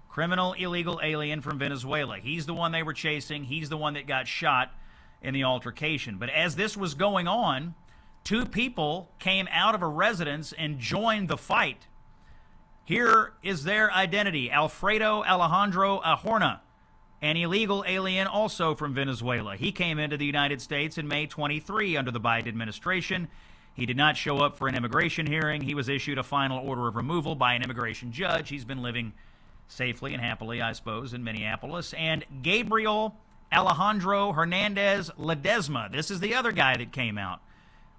criminal illegal alien from Venezuela. He's the one they were chasing. He's the one that got shot in the altercation. But as this was going on, 2 people came out of a residence and joined the fight. Here is their identity: Alfredo Alejandro Ahorna, an illegal alien also from Venezuela. He came into the United States in May 23 under the Biden administration. He did not show up for an immigration hearing. He was issued a final order of removal by an immigration judge. He's been living safely and happily, I suppose, in Minneapolis. And Gabriel Alejandro Hernandez Ledesma, this is the other guy that came out,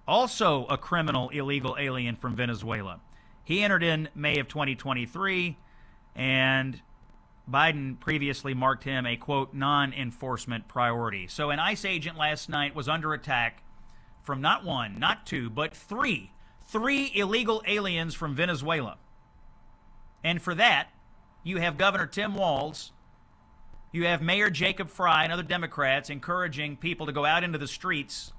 also a criminal illegal alien from Venezuela. He entered in May of 2023, and Biden previously marked him a, quote, non-enforcement priority. So an ICE agent last night was under attack from not 1, not 2, but 3 illegal aliens from Venezuela. And for that, you have Governor Tim Walz, you have Mayor Jacob Fry and other Democrats encouraging people to go out into the streets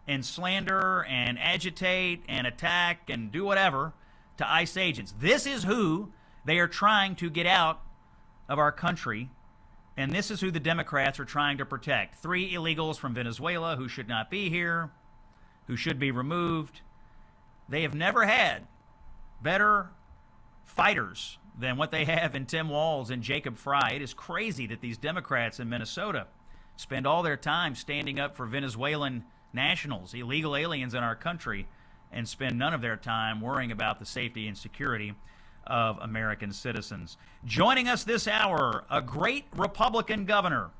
and slander and agitate and attack and do whatever to ICE agents. This is who they are trying to get out of our country, and this is who the Democrats are trying to protect. 3 illegals from Venezuela who should not be here, who should be removed. They have never had better fighters than what they have in Tim Walz and Jacob Fry. It is crazy that these Democrats in Minnesota spend all their time standing up for Venezuelan nationals, illegal aliens in our country, and spend none of their time worrying about the safety and security of American citizens. Joining us this hour, a great Republican governor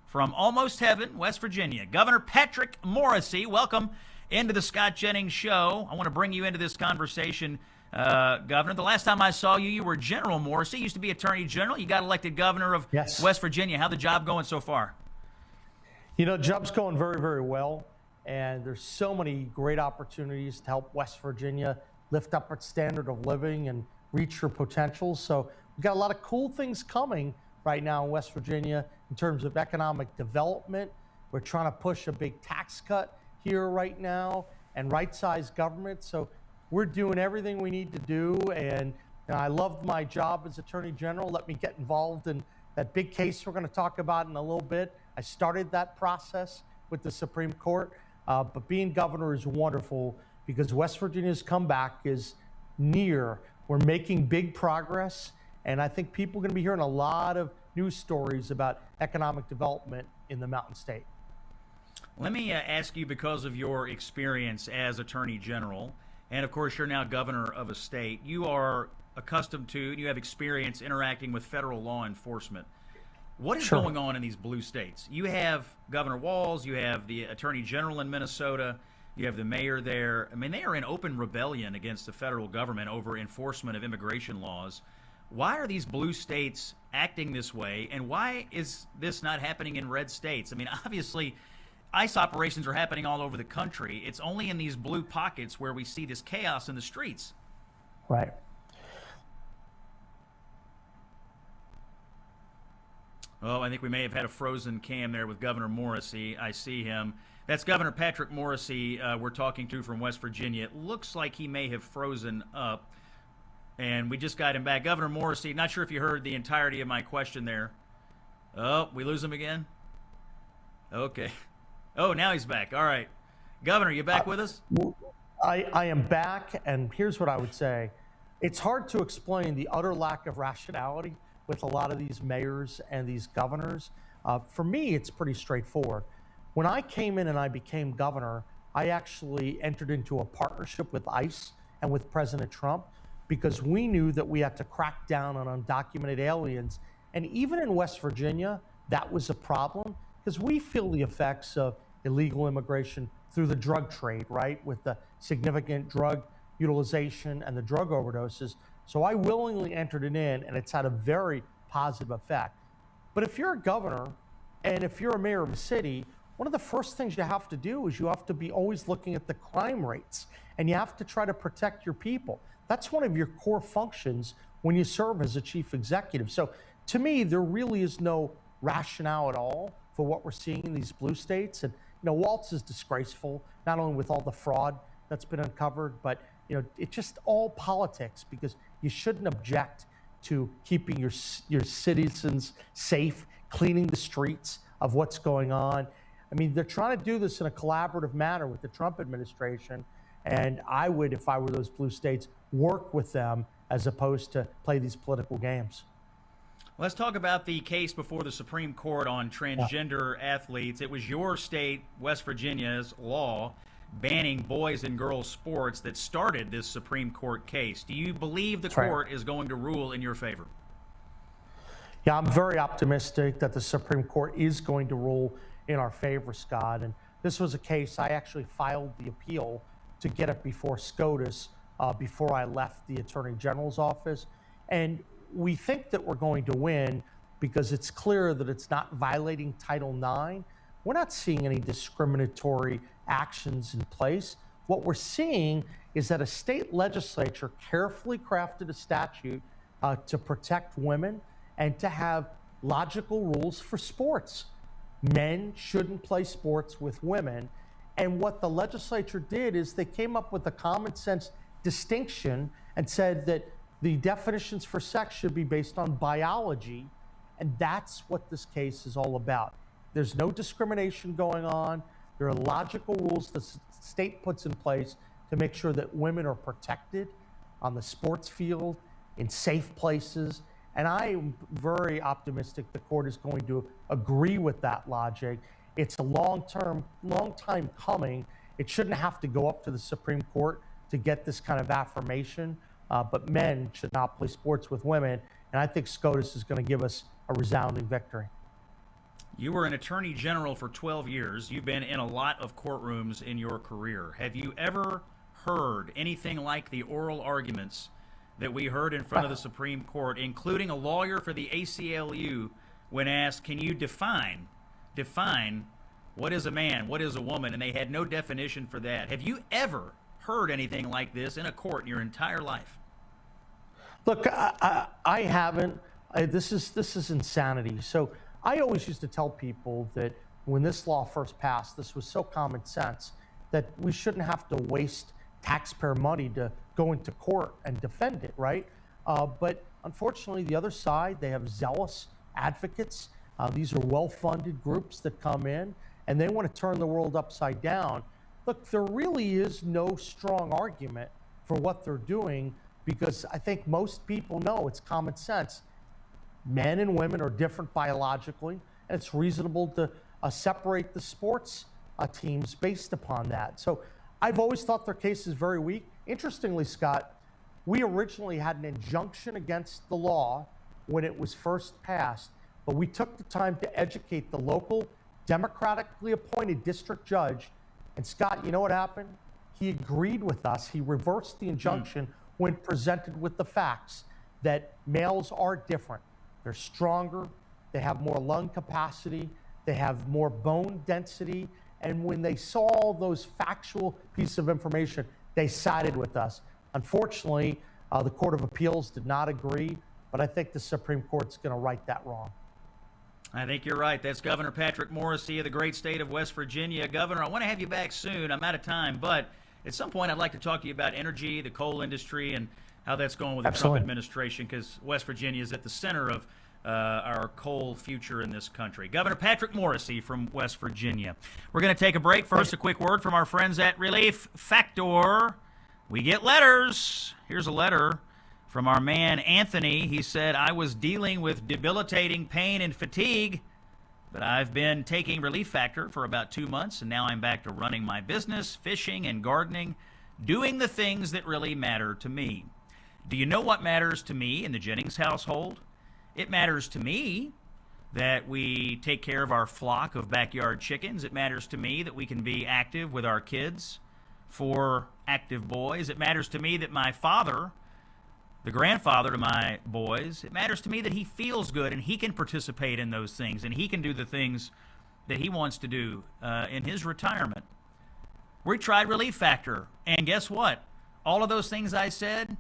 from almost heaven, West Virginia, Governor Patrick Morrisey. Welcome into the Scott Jennings Show. I want to bring you into this conversation, Governor. The last time I saw you, you were General Morrisey. You used to be Attorney General. You got elected governor of West Virginia. How's the job going so far? You know, job's going very, very well. And there's so many great opportunities to help West Virginia lift up its standard of living and reach your potential. So we've got a lot of cool things coming right now in West Virginia in terms of economic development. We're trying to push a big tax cut here right now and right-size government. So we're doing everything we need to do. And I loved my job as Attorney General. Let me get involved in that big case we're going to talk about in a little bit. I started that process with the Supreme Court. But being governor is wonderful because West Virginia's comeback is near. We're making big progress, and I think people are going to be hearing a lot of news stories about economic development in the Mountain State. Let me ask you, because of your experience as Attorney General, and of course you're now governor of a state, you are accustomed to, and you have experience interacting with federal law enforcement. What is going on in these blue states? You have Governor Walz, you have the Attorney General in Minnesota, you have the mayor there. I mean, they are in open rebellion against the federal government over enforcement of immigration laws. Why are these blue states acting this way, and why is this not happening in red states? I mean, obviously, ICE operations are happening all over the country. It's only in these blue pockets where we see this chaos in the streets. Right. Oh, I think we may have had a frozen cam there with Governor Morrissey. I see him. That's Governor Patrick Morrissey we're talking to from West Virginia. It looks like he may have frozen up, and we just got him back. Governor Morrissey, not sure if you heard the entirety of my question there. Oh, we lose him again? Okay. Oh, now he's back. All right. Governor, you back with us? I am back, and here's what I would say. It's hard to explain the utter lack of rationality with a lot of these mayors and these governors. For me, it's pretty straightforward. When I came in and I became governor, I actually entered into a partnership with ICE and with President Trump because we knew that we had to crack down on undocumented aliens. And even in West Virginia, that was a problem because we feel the effects of illegal immigration through the drug trade, right? With the significant drug utilization and the drug overdoses. So I willingly entered it in, and it's had a very positive effect. But if you're a governor and if you're a mayor of a city, one of the first things you have to do is you have to be always looking at the crime rates, and you have to try to protect your people. That's one of your core functions when you serve as a chief executive. So to me, there really is no rationale at all for what we're seeing in these blue states. And Walz is disgraceful, not only with all the fraud that's been uncovered, but it's just all politics because you shouldn't object to keeping your citizens safe, cleaning the streets of what's going on. I mean, they're trying to do this in a collaborative manner with the Trump administration, and I would, if I were those blue states, work with them as opposed to play these political games. Let's talk about the case before the Supreme Court on transgender athletes. It was your state, West Virginia's law banning boys and girls sports that started this Supreme Court case. Do you believe the court is going to rule in your favor? Yeah, I'm very optimistic that the Supreme Court is going to rule in our favor, Scott. And this was a case I actually filed the appeal to get it before SCOTUS before I left the Attorney General's office. And we think that we're going to win because it's clear that it's not violating Title IX. We're not seeing any discriminatory actions in place. What we're seeing is that a state legislature carefully crafted a statute to protect women and to have logical rules for sports. Men shouldn't play sports with women. And what the legislature did is they came up with a common sense distinction and said that the definitions for sex should be based on biology. And that's what this case is all about. There's no discrimination going on. There are logical rules the state puts in place to make sure that women are protected on the sports field, in safe places. And I am very optimistic the court is going to agree with that logic. It's a long time coming. It shouldn't have to go up to the Supreme Court to get this kind of affirmation. But men should not play sports with women. And I think SCOTUS is going to give us a resounding victory. You were an attorney general for 12 years. You've been in a lot of courtrooms in your career. Have you ever heard anything like the oral arguments that we heard in front of the Supreme Court, including a lawyer for the ACLU when asked, can you define what is a man, what is a woman? And they had no definition for that. Have you ever heard anything like this in a court in your entire life? Look, I haven't. This is insanity. So I always used to tell people that when this law first passed, this was so common sense that we shouldn't have to waste taxpayer money to go into court and defend it, right? But unfortunately, the other side, they have zealous advocates. These are well-funded groups that come in, and they want to turn the world upside down. Look, there really is no strong argument for what they're doing because I think most people know it's common sense. Men and women are different biologically, and it's reasonable to separate the sports teams based upon that. So I've always thought their case is very weak. Interestingly, Scott, we originally had an injunction against the law when it was first passed, but we took the time to educate the local democratically appointed district judge. And Scott, you know what happened? He agreed with us. He reversed the injunction when presented with the facts that males are different. They're stronger, they have more lung capacity, they have more bone density, and when they saw those factual pieces of information, they sided with us. Unfortunately, the Court of Appeals did not agree, but I think the Supreme Court's going to right that wrong. I think you're right. That's Governor Patrick Morrisey of the great state of West Virginia. Governor, I want to have you back soon. I'm out of time, but at some point I'd like to talk to you about energy, the coal industry, and how that's going with the Trump administration, because West Virginia is at the center of our coal future in this country. Governor Patrick Morrisey from West Virginia. We're going to take a break. First, a quick word from our friends at Relief Factor. We get letters. Here's a letter from our man Anthony. He said, I was dealing with debilitating pain and fatigue, but I've been taking Relief Factor for about 2 months, and now I'm back to running my business, fishing and gardening, doing the things that really matter to me. Do you know what matters to me in the Jennings household? It matters to me that we take care of our flock of backyard chickens. It matters to me that we can be active with our kids, 4 active boys. It matters to me that my father, the grandfather to my boys, it matters to me that he feels good and he can participate in those things and he can do the things that he wants to do in his retirement. We tried Relief Factor, and guess what? All of those things I said,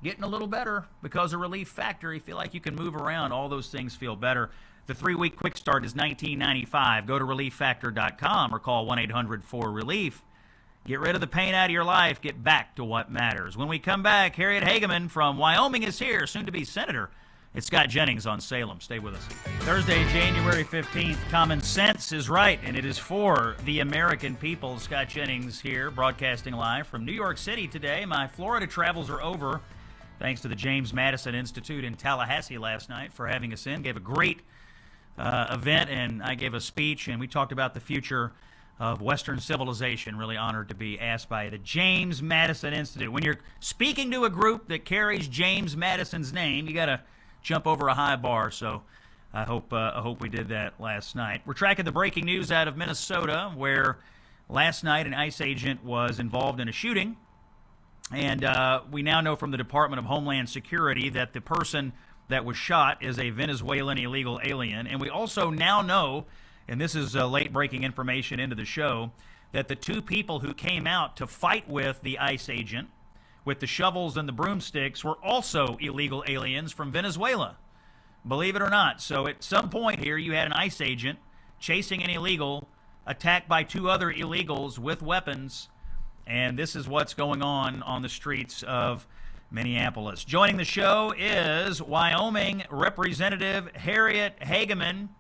getting a little better because of Relief Factor. You feel like you can move around. All those things feel better. The 3-week quick start is $19.95. Go to relieffactor.com or call 1-800-4RELIEF. Get rid of the pain out of your life. Get back to what matters. When we come back, Harriet Hageman from Wyoming is here, soon to be senator. It's Scott Jennings on Salem. Stay with us. Thursday, January 15th, Common Sense is right, and it is for the American people. Scott Jennings here, broadcasting live from New York City today. My Florida travels are over, thanks to the James Madison Institute in Tallahassee last night for having us in. Gave a great event, and I gave a speech, and we talked about the future of Western civilization. Really honored to be asked by the James Madison Institute. When you're speaking to a group that carries James Madison's name, you got to jump over a high bar, so I hope we did that last night. We're tracking the breaking news out of Minnesota, where last night an ICE agent was involved in a shooting, and we now know from the Department of Homeland Security that the person that was shot is a Venezuelan illegal alien, and we also now know, and this is late-breaking information into the show, that the 2 people who came out to fight with the ICE agent with the shovels and the broomsticks were also illegal aliens from Venezuela. Believe it or not. So at some point here, you had an ICE agent chasing an illegal, attacked by 2 other illegals with weapons, and this is what's going on the streets of Minneapolis. Joining the show is Wyoming Representative Harriet Hageman.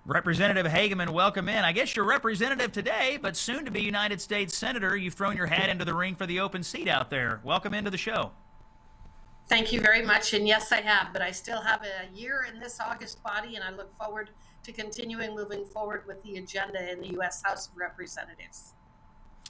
Representative Hageman, welcome in. I guess you're representative today, but soon to be United States Senator. You've thrown your hat into the ring for the open seat out there. Welcome into the show. Thank you very much. And yes, I have, but I still have a year in this August body, and I look forward to continuing moving forward with the agenda in the U.S. House of Representatives.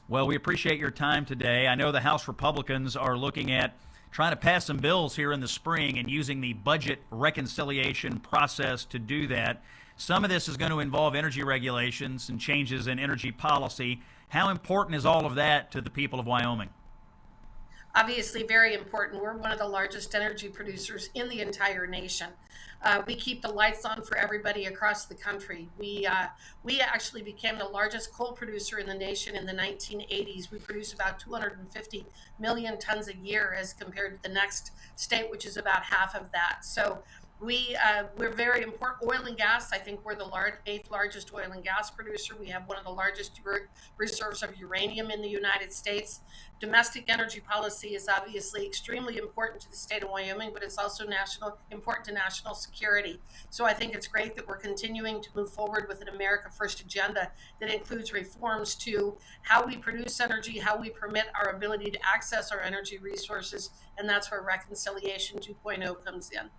Well, we appreciate your time today. I know the House Republicans are looking at trying to pass some bills here in the spring and using the budget reconciliation process to do that. Some of this is going to involve energy regulations and changes in energy policy. How important is all of that to the people of Wyoming? Obviously very important. We're one of the largest energy producers in the entire nation. We keep the lights on for everybody across the country. We actually became the largest coal producer in the nation in the 1980s. We produce about 250 million tons a year as compared to the next state, which is about half of that. So we're very important. Oil and gas, I think we're the 8th largest oil and gas producer. We have one of the largest reserves of uranium in the United States. Domestic energy policy is obviously extremely important to the state of Wyoming, but it's also important to national security. So I think it's great that we're continuing to move forward with an America First agenda that includes reforms to how we produce energy, how we permit our ability to access our energy resources, and that's where Reconciliation 2.0 comes in.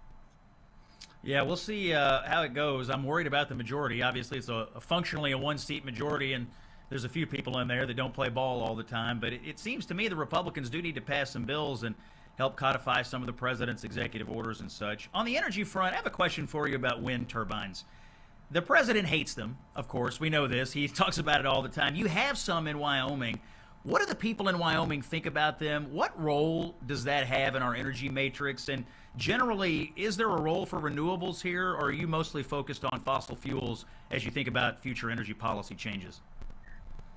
Yeah, we'll see how it goes. I'm worried about the majority. Obviously, it's functionally a 1-seat majority, and there's a few people in there that don't play ball all the time. But it seems to me the Republicans do need to pass some bills and help codify some of the president's executive orders and such. On the energy front, I have a question for you about wind turbines. The president hates them, of course. We know this. He talks about it all the time. You have some in Wyoming. What do the people in Wyoming think about them? What role does that have in our energy matrix? And generally, is there a role for renewables here, or are you mostly focused on fossil fuels as you think about future energy policy changes?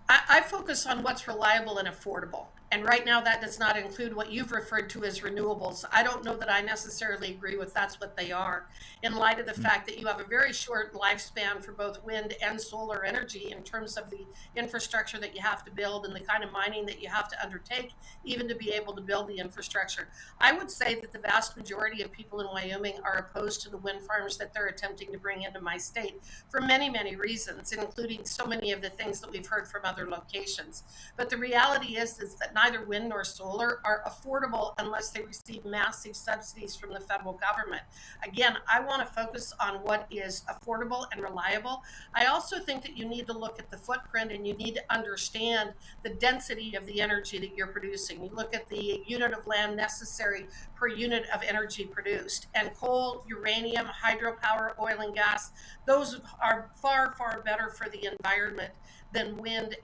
I focus on what's reliable and affordable. And right now, that does not include what you've referred to as renewables. I don't know that I necessarily agree with that's what they are, in light of the fact that you have a very short lifespan for both wind and solar energy in terms of the infrastructure that you have to build and the kind of mining that you have to undertake, even to be able to build the infrastructure. I would say that the vast majority of people in Wyoming are opposed to the wind farms that they're attempting to bring into my state for many, many reasons, including so many of the things that we've heard from other locations. But the reality is that neither wind nor solar are affordable unless they receive massive subsidies from the federal government. Again, I want to focus on what is affordable and reliable. I also think that you need to look at the footprint and you need to understand the density of the energy that you're producing. You look at the unit of land necessary per unit of energy produced. And coal, uranium, hydropower, oil and gas, those are far, far better for the environment than wind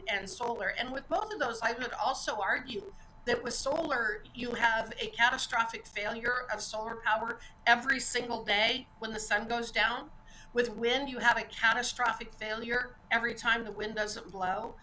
and solar. And with both of those, I would also argue that with solar, you have a catastrophic failure of solar power every single day when the sun goes down. With wind, you have a catastrophic failure every time the wind doesn't blow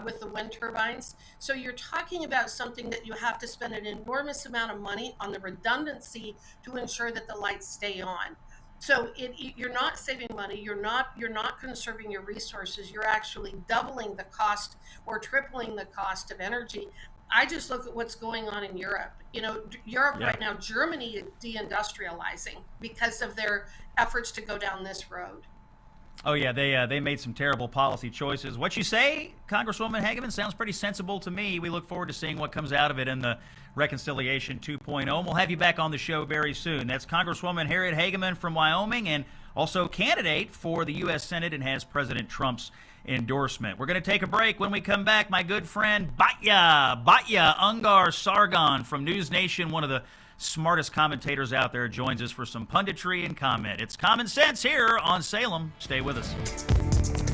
with the wind turbines. So you're talking about something that you have to spend an enormous amount of money on the redundancy to ensure that the lights stay on. So you're not saving money. You're not conserving your resources. You're actually doubling the cost or tripling the cost of energy. I just look at what's going on in Europe. You know, Europe right now, Germany is deindustrializing because of their efforts to go down this road. Oh, yeah, they made some terrible policy choices. What you say, Congresswoman Hageman, sounds pretty sensible to me. We look forward to seeing what comes out of it in the Reconciliation 2.0. And we'll have you back on the show very soon. That's Congresswoman Harriet Hageman from Wyoming and also candidate for the U.S. Senate and has President Trump's endorsement. We're going to take a break. When we come back, my good friend Batya Ungar Sargon from News Nation, one of the smartest commentators out there, joins us for some punditry and comment. It's Common Sense here on Salem. Stay with us.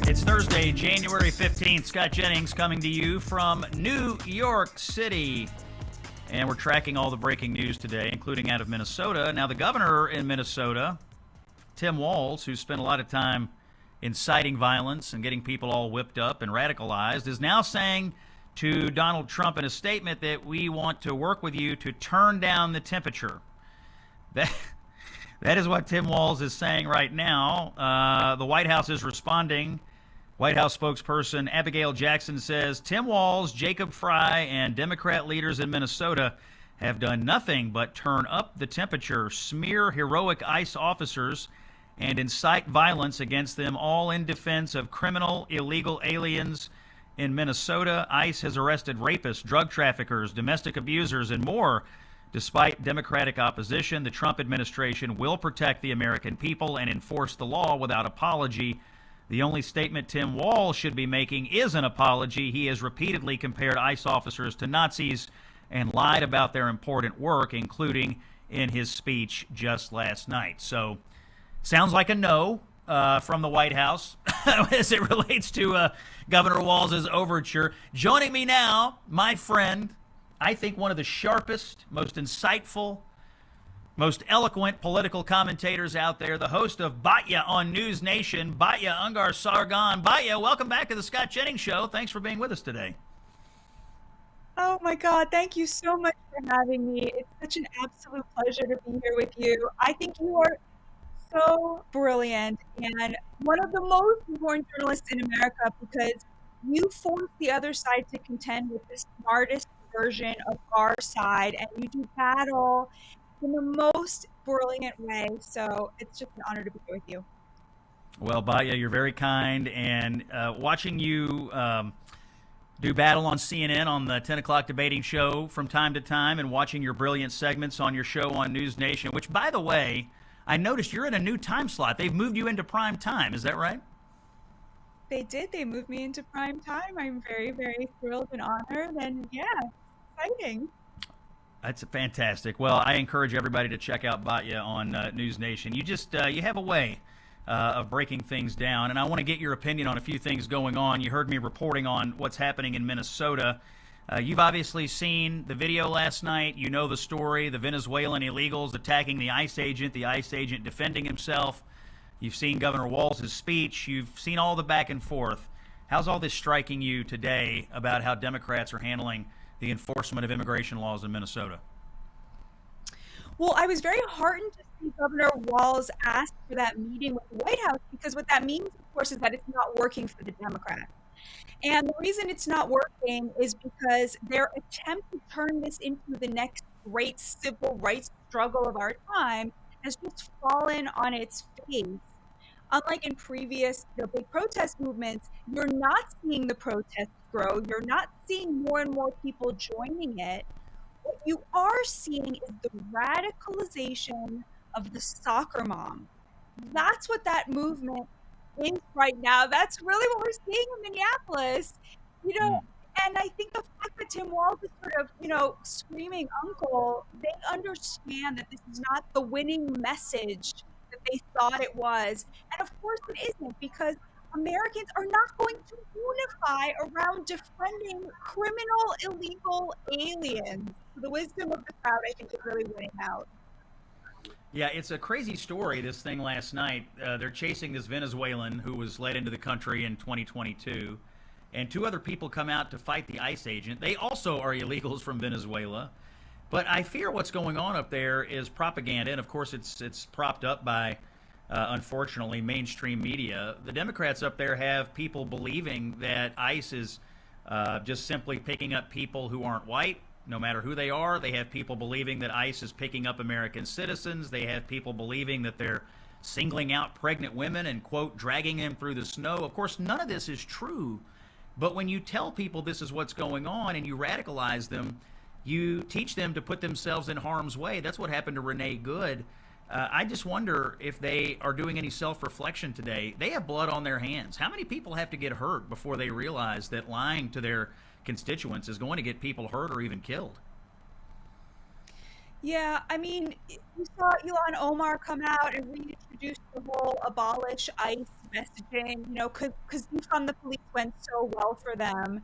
It's Thursday, January 15th. Scott Jennings coming to you from New York City. And we're tracking all the breaking news today, including out of Minnesota. Now, the governor in Minnesota, Tim Walz, who spent a lot of time inciting violence and getting people all whipped up and radicalized, is now saying to Donald Trump in a statement that we want to work with you to turn down the temperature. That is what Tim Walz is saying right now. The White House is responding. White House spokesperson Abigail Jackson says Tim Walz, Jacob Fry, and Democrat leaders in Minnesota have done nothing but turn up the temperature, smear heroic ICE officers, and incite violence against them, all in defense of criminal, illegal aliens in Minnesota. ICE has arrested rapists, drug traffickers, domestic abusers, and more. Despite Democratic opposition, the Trump administration will protect the American people and enforce the law without apology. The only statement Tim Walz should be making is an apology. He has repeatedly compared ICE officers to Nazis and lied about their important work, including in his speech just last night. So, sounds like a no from the White House as it relates to Governor Walz's overture. Joining me now, my friend, I think one of the sharpest, most insightful, most eloquent political commentators out there, the host of Batya on News Nation, Batya Ungar Sargon. Batya, welcome back to the Scott Jennings Show. Thanks for being with us today. Oh my God, thank you so much for having me. It's such an absolute pleasure to be here with you. I think you are so brilliant and one of the most important journalists in America because you force the other side to contend with the smartest version of our side and you do battle in the most brilliant way. So it's just an honor to be here with you. Well, Batya, you're very kind, and watching you do battle on CNN on the 10 o'clock debating show from time to time and watching your brilliant segments on your show on News Nation, which, by the way, I noticed you're in a new time slot. They've moved you into prime time. Is that right? They did. They moved me into prime time. I'm very, very thrilled and honored, and yeah, exciting. That's fantastic. Well, I encourage everybody to check out Batya on News Nation. You just you have a way of breaking things down, and I want to get your opinion on a few things going on. You heard me reporting on what's happening in Minnesota. You've obviously seen the video last night. You know the story, the Venezuelan illegals attacking the ICE agent defending himself. You've seen Governor Walz's speech. You've seen all the back and forth. How's all this striking you today about how Democrats are handling the enforcement of immigration laws in Minnesota? Well, I was very heartened to see Governor Walz ask for that meeting with the White House, because what that means, of course, is that it's not working for the Democrats. And the reason it's not working is because their attempt to turn this into the next great civil rights struggle of our time has just fallen on its face. Unlike in previous big protest movements, you're not seeing the protests grow. You're not seeing more and more people joining it. What you are seeing is the radicalization of the soccer mom. That's what that movement is right now. That's really what we're seeing in Minneapolis. And I think the fact that Tim Walz is sort of, screaming uncle, they understand that this is not the winning message that they thought it was. And of course it isn't, because Americans are not going to unify around defending criminal, illegal aliens. The wisdom of the crowd, I think, is really winning out. Yeah, it's a crazy story, this thing last night. They're chasing this Venezuelan who was led into the country in 2022, and 2 other people come out to fight the ICE agent. They also are illegals from Venezuela. But I fear what's going on up there is propaganda, and of course it's propped up by, unfortunately, mainstream media. The Democrats up there have people believing that ICE is just simply picking up people who aren't white, no matter who they are. They have people believing that ICE is picking up American citizens. They have people believing that they're singling out pregnant women and, quote, dragging them through the snow. Of course, none of this is true. But when you tell people this is what's going on and you radicalize them, you teach them to put themselves in harm's way. That's what happened to Renee Good. I just wonder if they are doing any self-reflection today. They have blood on their hands. How many people have to get hurt before they realize that lying to their constituents is going to get people hurt or even killed? Yeah, I mean, you saw Ilhan Omar come out and reintroduce the whole abolish ICE messaging, because defund the police went so well for them.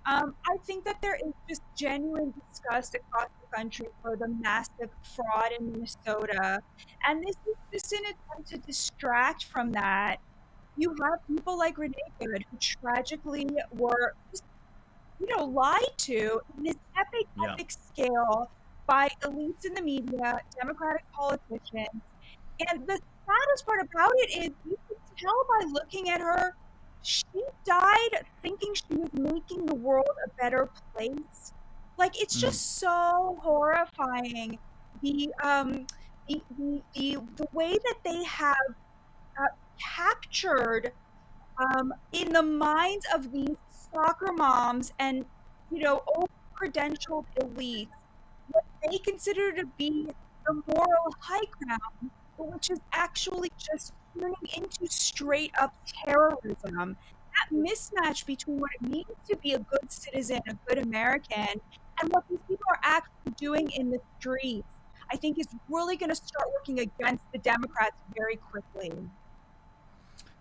I think that there is just genuine disgust across the country for the massive fraud in Minnesota. And this is just an attempt to distract from that. You have people like Renee Good, who tragically were just, lied to in this epic scale by elites in the media, Democratic politicians. And the saddest part about it is you can tell by looking at her, she died thinking she was making the world a better place. Like, it's just so horrifying. The way that they have captured in the minds of these soccer moms and over-credentialed elites what they consider to be the moral high ground, which is actually just turning into straight up terrorism. That mismatch between what it means to be a good citizen, a good American, and what these people are actually doing in the streets, I think is really going to start working against the Democrats very quickly.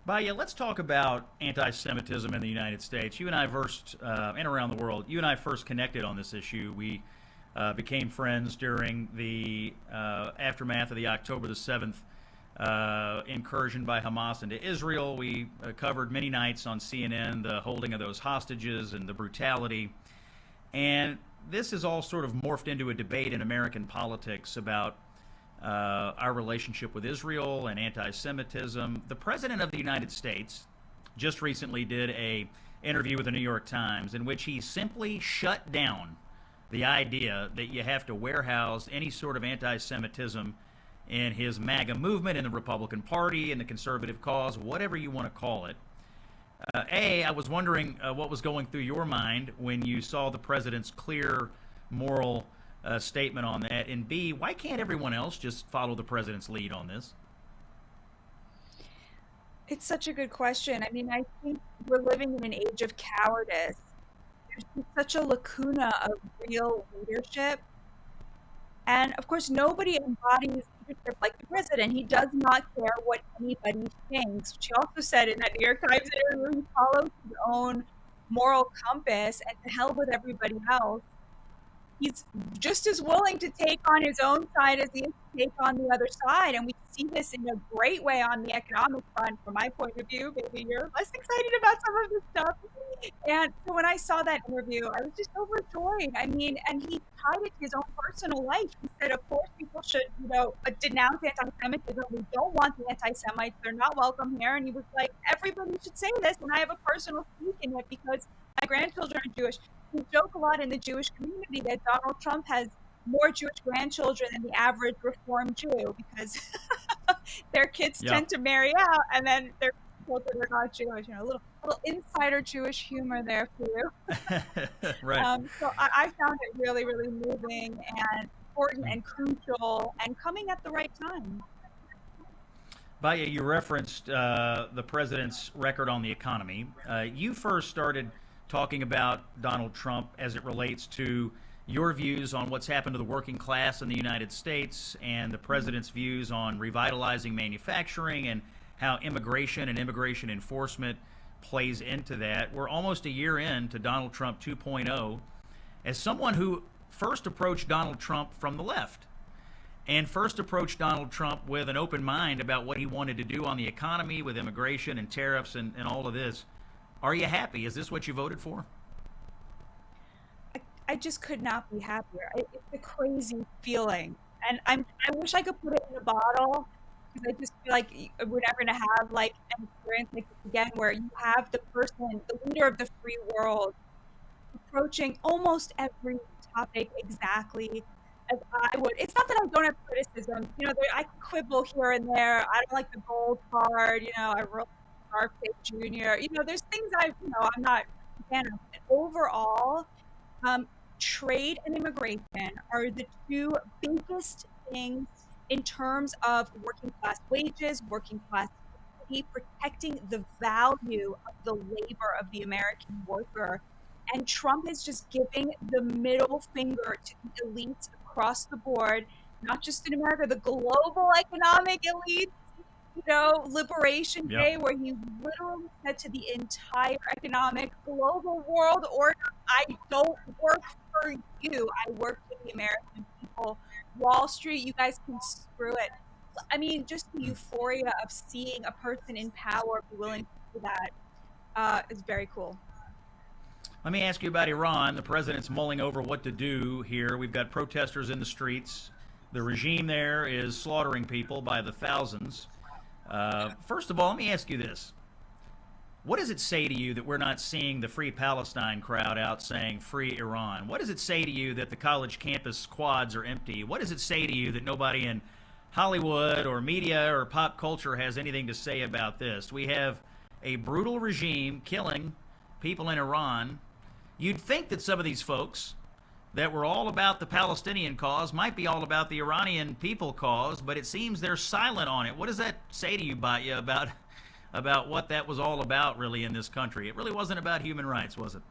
Baya, let's talk about anti-Semitism in the United States. You and I first, and around the world, you and I first connected on this issue. We became friends during the aftermath of the October the 7th incursion by Hamas into Israel. We covered many nights on CNN the holding of those hostages and the brutality. And this has all sort of morphed into a debate in American politics about our relationship with Israel and anti-Semitism. The President of the United States just recently did an interview with the New York Times in which he simply shut down the idea that you have to warehouse any sort of anti-Semitism in his MAGA movement, in the Republican Party, in the conservative cause, whatever you want to call it. I was wondering what was going through your mind when you saw the president's clear moral statement on that, and B, why can't everyone else just follow the president's lead on this? It's such a good question. I mean, I think we're living in an age of cowardice. There's such a lacuna of real leadership. And of course, nobody embodies leadership like the president. He does not care what anybody thinks. She also said in that New York Times interview, he follows his own moral compass and to hell with everybody else. he's just as willing to take on his own side as he is to take on the other side. And we see this in a great way on the economic front, from my point of view. Maybe you're less excited about some of this stuff. And so when I saw that interview, I was just overjoyed. I mean, and he tied it to his own personal life. He said, of course, people should, denounce anti-Semitism. We don't want the anti-Semites. They're not welcome here. And he was like, everybody should say this. And I have a personal stake in it because my grandchildren are Jewish. We joke a lot in the Jewish community that Donald Trump has more Jewish grandchildren than the average Reform Jew because their kids tend to marry out and then their children are not Jewish. A little insider Jewish humor there for you. Right. So I found it really, really moving and important and crucial and coming at the right time. Baya, you referenced the president's record on the economy. You first started talking about Donald Trump as it relates to your views on what's happened to the working class in the United States and the president's views on revitalizing manufacturing and how immigration and immigration enforcement plays into that. We're almost a year in to Donald Trump 2.0. As someone who first approached Donald Trump from the left and first approached Donald Trump with an open mind about what he wanted to do on the economy with immigration and tariffs and all of this, are you happy? Is this what you voted for? I just could not be happier. It's a crazy feeling. And I wish I could put it in a bottle because I just feel like we're never going to have like an experience like this again where you have the person, the leader of the free world, approaching almost every topic exactly as I would. It's not that I don't have criticism. I quibble here and there. I don't like the gold card. I wrote Scarface Jr. There's things I'm not a fan of. But overall, trade and immigration are the two biggest things in terms of working class wages, working class equity, protecting the value of the labor of the American worker. And Trump is just giving the middle finger to the elites across the board, not just in America, the global economic elites. Liberation Day, where he literally said to the entire economic global world order, I don't work for you. I work for the American people. Wall Street, you guys can screw it. I mean, just the euphoria of seeing a person in power be willing to do that is very cool. Let me ask you about Iran. The president's mulling over what to do here. We've got protesters in the streets. The regime there is slaughtering people by the thousands. First of all, let me ask you this. What does it say to you that we're not seeing the Free Palestine crowd out saying Free Iran? What does it say to you that the college campus quads are empty? What does it say to you that nobody in Hollywood or media or pop culture has anything to say about this? We have a brutal regime killing people in Iran. You'd think that some of these folks that were all about the Palestinian cause might be all about the Iranian people cause, but it seems they're silent on it. What does that say to you, Batya, about what that was all about really in this country? It really wasn't about human rights, was it?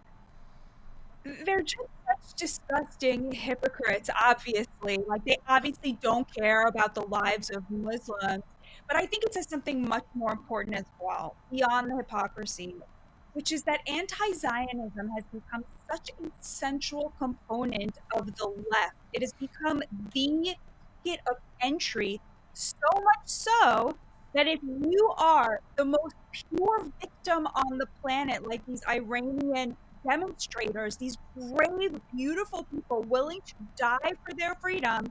They're just such disgusting hypocrites, obviously. Like, they obviously don't care about the lives of Muslims. But I think it says something much more important as well, beyond the hypocrisy, which is that anti-Zionism has become such a central component of the left. It has become the ticket of entry, so much so that if you are the most pure victim on the planet, like these Iranian demonstrators, these brave, beautiful people willing to die for their freedom,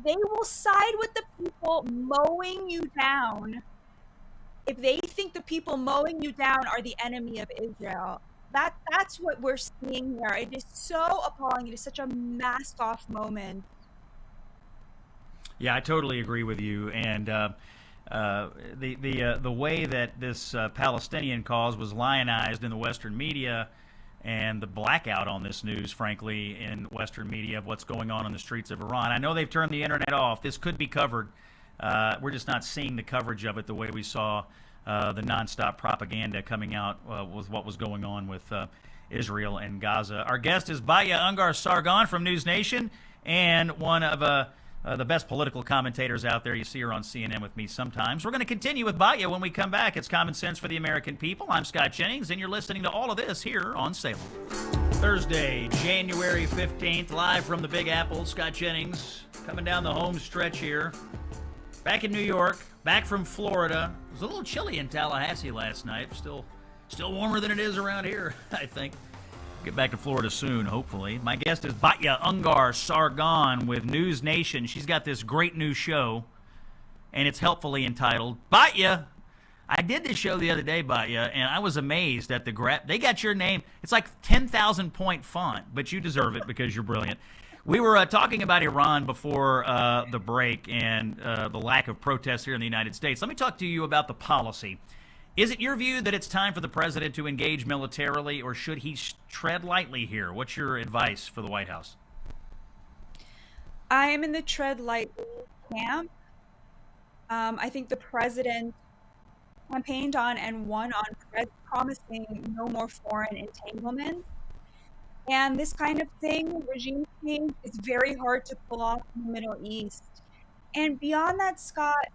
they will side with the people mowing you down if they think the people mowing you down are the enemy of Israel. That's what we're seeing here. It is so appalling. It is such a masked off moment. Yeah, I totally agree with you. And the way that this Palestinian cause was lionized in the Western media, and the blackout on this news, frankly, in Western media of what's going on the streets of Iran. I know they've turned the internet off. This could be covered. We're just not seeing the coverage of it the way we saw the nonstop propaganda coming out with what was going on with Israel and Gaza. Our guest is Batya Ungar-Sargon from News Nation, and one of the best political commentators out there. You see her on CNN with me sometimes. We're going to continue with Batya when we come back. It's Common Sense for the American People. I'm Scott Jennings, and you're listening to all of this here on Salem. Thursday, January 15th, live from the Big Apple. Scott Jennings coming down the home stretch here. Back in New York, back from Florida. It was a little chilly in Tallahassee last night. Still warmer than it is around here, I think. Get back to Florida soon, hopefully. My guest is Batya Ungar Sargon with News Nation. She's got this great new show, and it's helpfully entitled Batya. I did this show the other day, Batya, and I was amazed at they got your name. It's like 10,000 point font, but you deserve it because you're brilliant. We were talking about Iran before the break and the lack of protests here in the United States. Let me talk to you about the policy. Is it your view that it's time for the president to engage militarily, or should he tread lightly here? What's your advice for the White House? I am in the tread lightly camp. I think the president campaigned on and won on promising no more foreign entanglements. And this kind of thing, regime change, is very hard to pull off in the Middle East. And beyond that, Scott,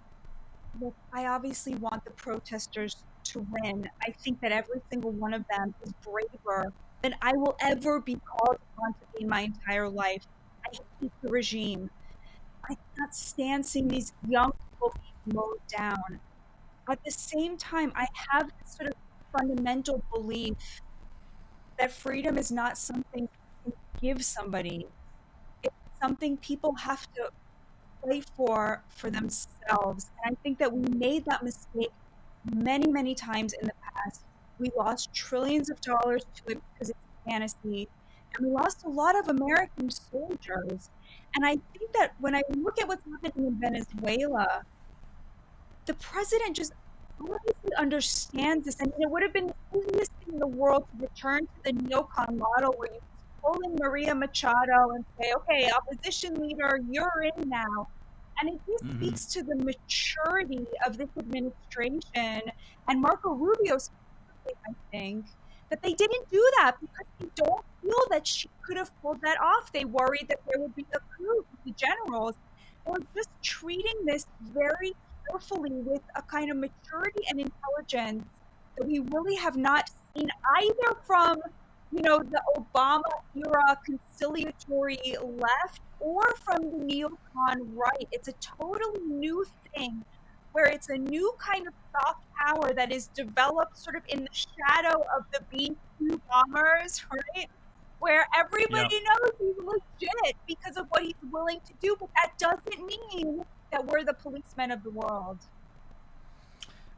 look, I obviously want the protesters to win. I think that every single one of them is braver than I will ever be called upon to be in my entire life. I hate the regime. I cannot stand seeing these young people being mowed down. At the same time, I have this sort of fundamental belief that freedom is not something you can give somebody. It's something people have to play for themselves. And I think that we made that mistake many, many times in the past. We lost trillions of dollars to it because it's fantasy. And we lost a lot of American soldiers. And I think that when I look at what's happening in Venezuela, the president just obviously understands this. I mean, it would have been the easiest thing in the world to return to the neocon model where you pull in Maria Machado and say, okay, opposition leader, you're in now. And it just speaks to the maturity of this administration and Marco Rubio specifically, I think, that they didn't do that because they don't feel that she could have pulled that off. They worried that there would be a coup with the generals. They were just treating this very carefully with a kind of maturity and intelligence that we really have not seen either from, the Obama era conciliatory left or from the neocon right. It's a totally new thing where it's a new kind of soft power that is developed sort of in the shadow of the B-2 bombers, right? Where everybody knows he's legit because of what he's willing to do, but that doesn't mean that we're the policemen of the world.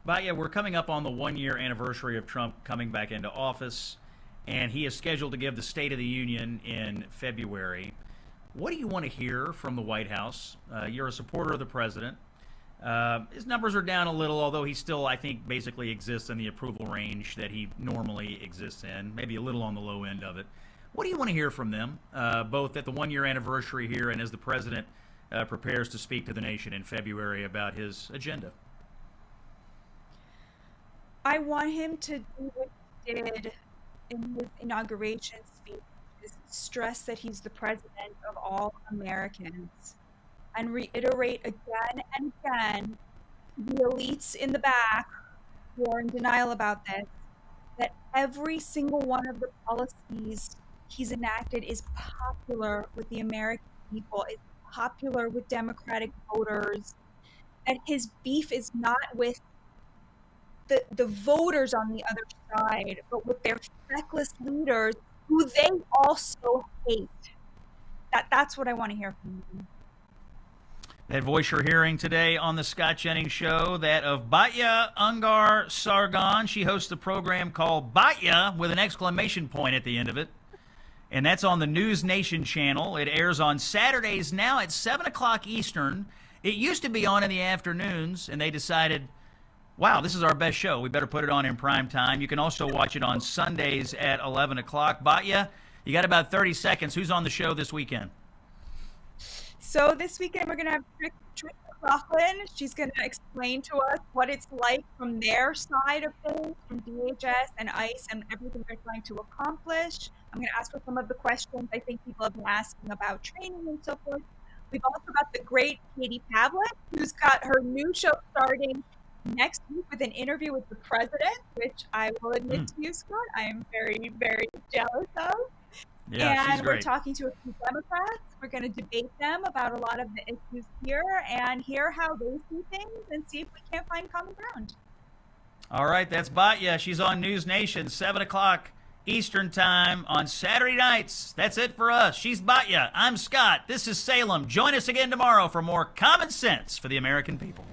Batya, we're coming up on the 1-year anniversary of Trump coming back into office, and he is scheduled to give the State of the Union in February. What do you want to hear from the White House? You're a supporter of the president. His numbers are down a little, although he still, I think, basically exists in the approval range that he normally exists in, maybe a little on the low end of it. What do you want to hear from them, both at the 1-year anniversary here and as the president prepares to speak to the nation in February about his agenda? I want him to do what he did in his inauguration speech, is stress that he's the president of all Americans, and reiterate again and again to the elites in the back who are in denial about this, that every single one of the policies he's enacted is popular with the American people, is popular with Democratic voters, and his beef is not with the voters on the other side, but with their feckless leaders who they also hate. That's what I want to hear from you. That voice you're hearing today on the Scott Jennings Show, that of Batya Ungar Sargon. She hosts a program called Batya with an exclamation point at the end of it. And that's on the News Nation channel. It airs on Saturdays now at 7 o'clock Eastern. It used to be on in the afternoons, and they decided, wow, this is our best show. We better put it on in prime time. You can also watch it on Sundays at 11 o'clock. Batya, you got about 30 seconds. Who's on the show this weekend? So this weekend we're going to have Trish McLaughlin. She's going to explain to us what it's like from their side of things, from DHS and ICE and everything they're trying to accomplish. I'm going to ask her some of the questions I think people have been asking about training and so forth. We've also got the great Katie Pavlik, who's got her new show starting next week with an interview with the president, which I will admit to you, Scott, I am very, very jealous of. Yeah, she's And great. we're talking to a few Democrats. We're going to debate them about a lot of the issues here and hear how they see things and see if we can't find common ground. All right, that's Batya. She's on News Nation, 7 o'clock Eastern Time on Saturday nights. That's it for us. She's Batya. I'm Scott. This is Salem. Join us again tomorrow for more common sense for the American people.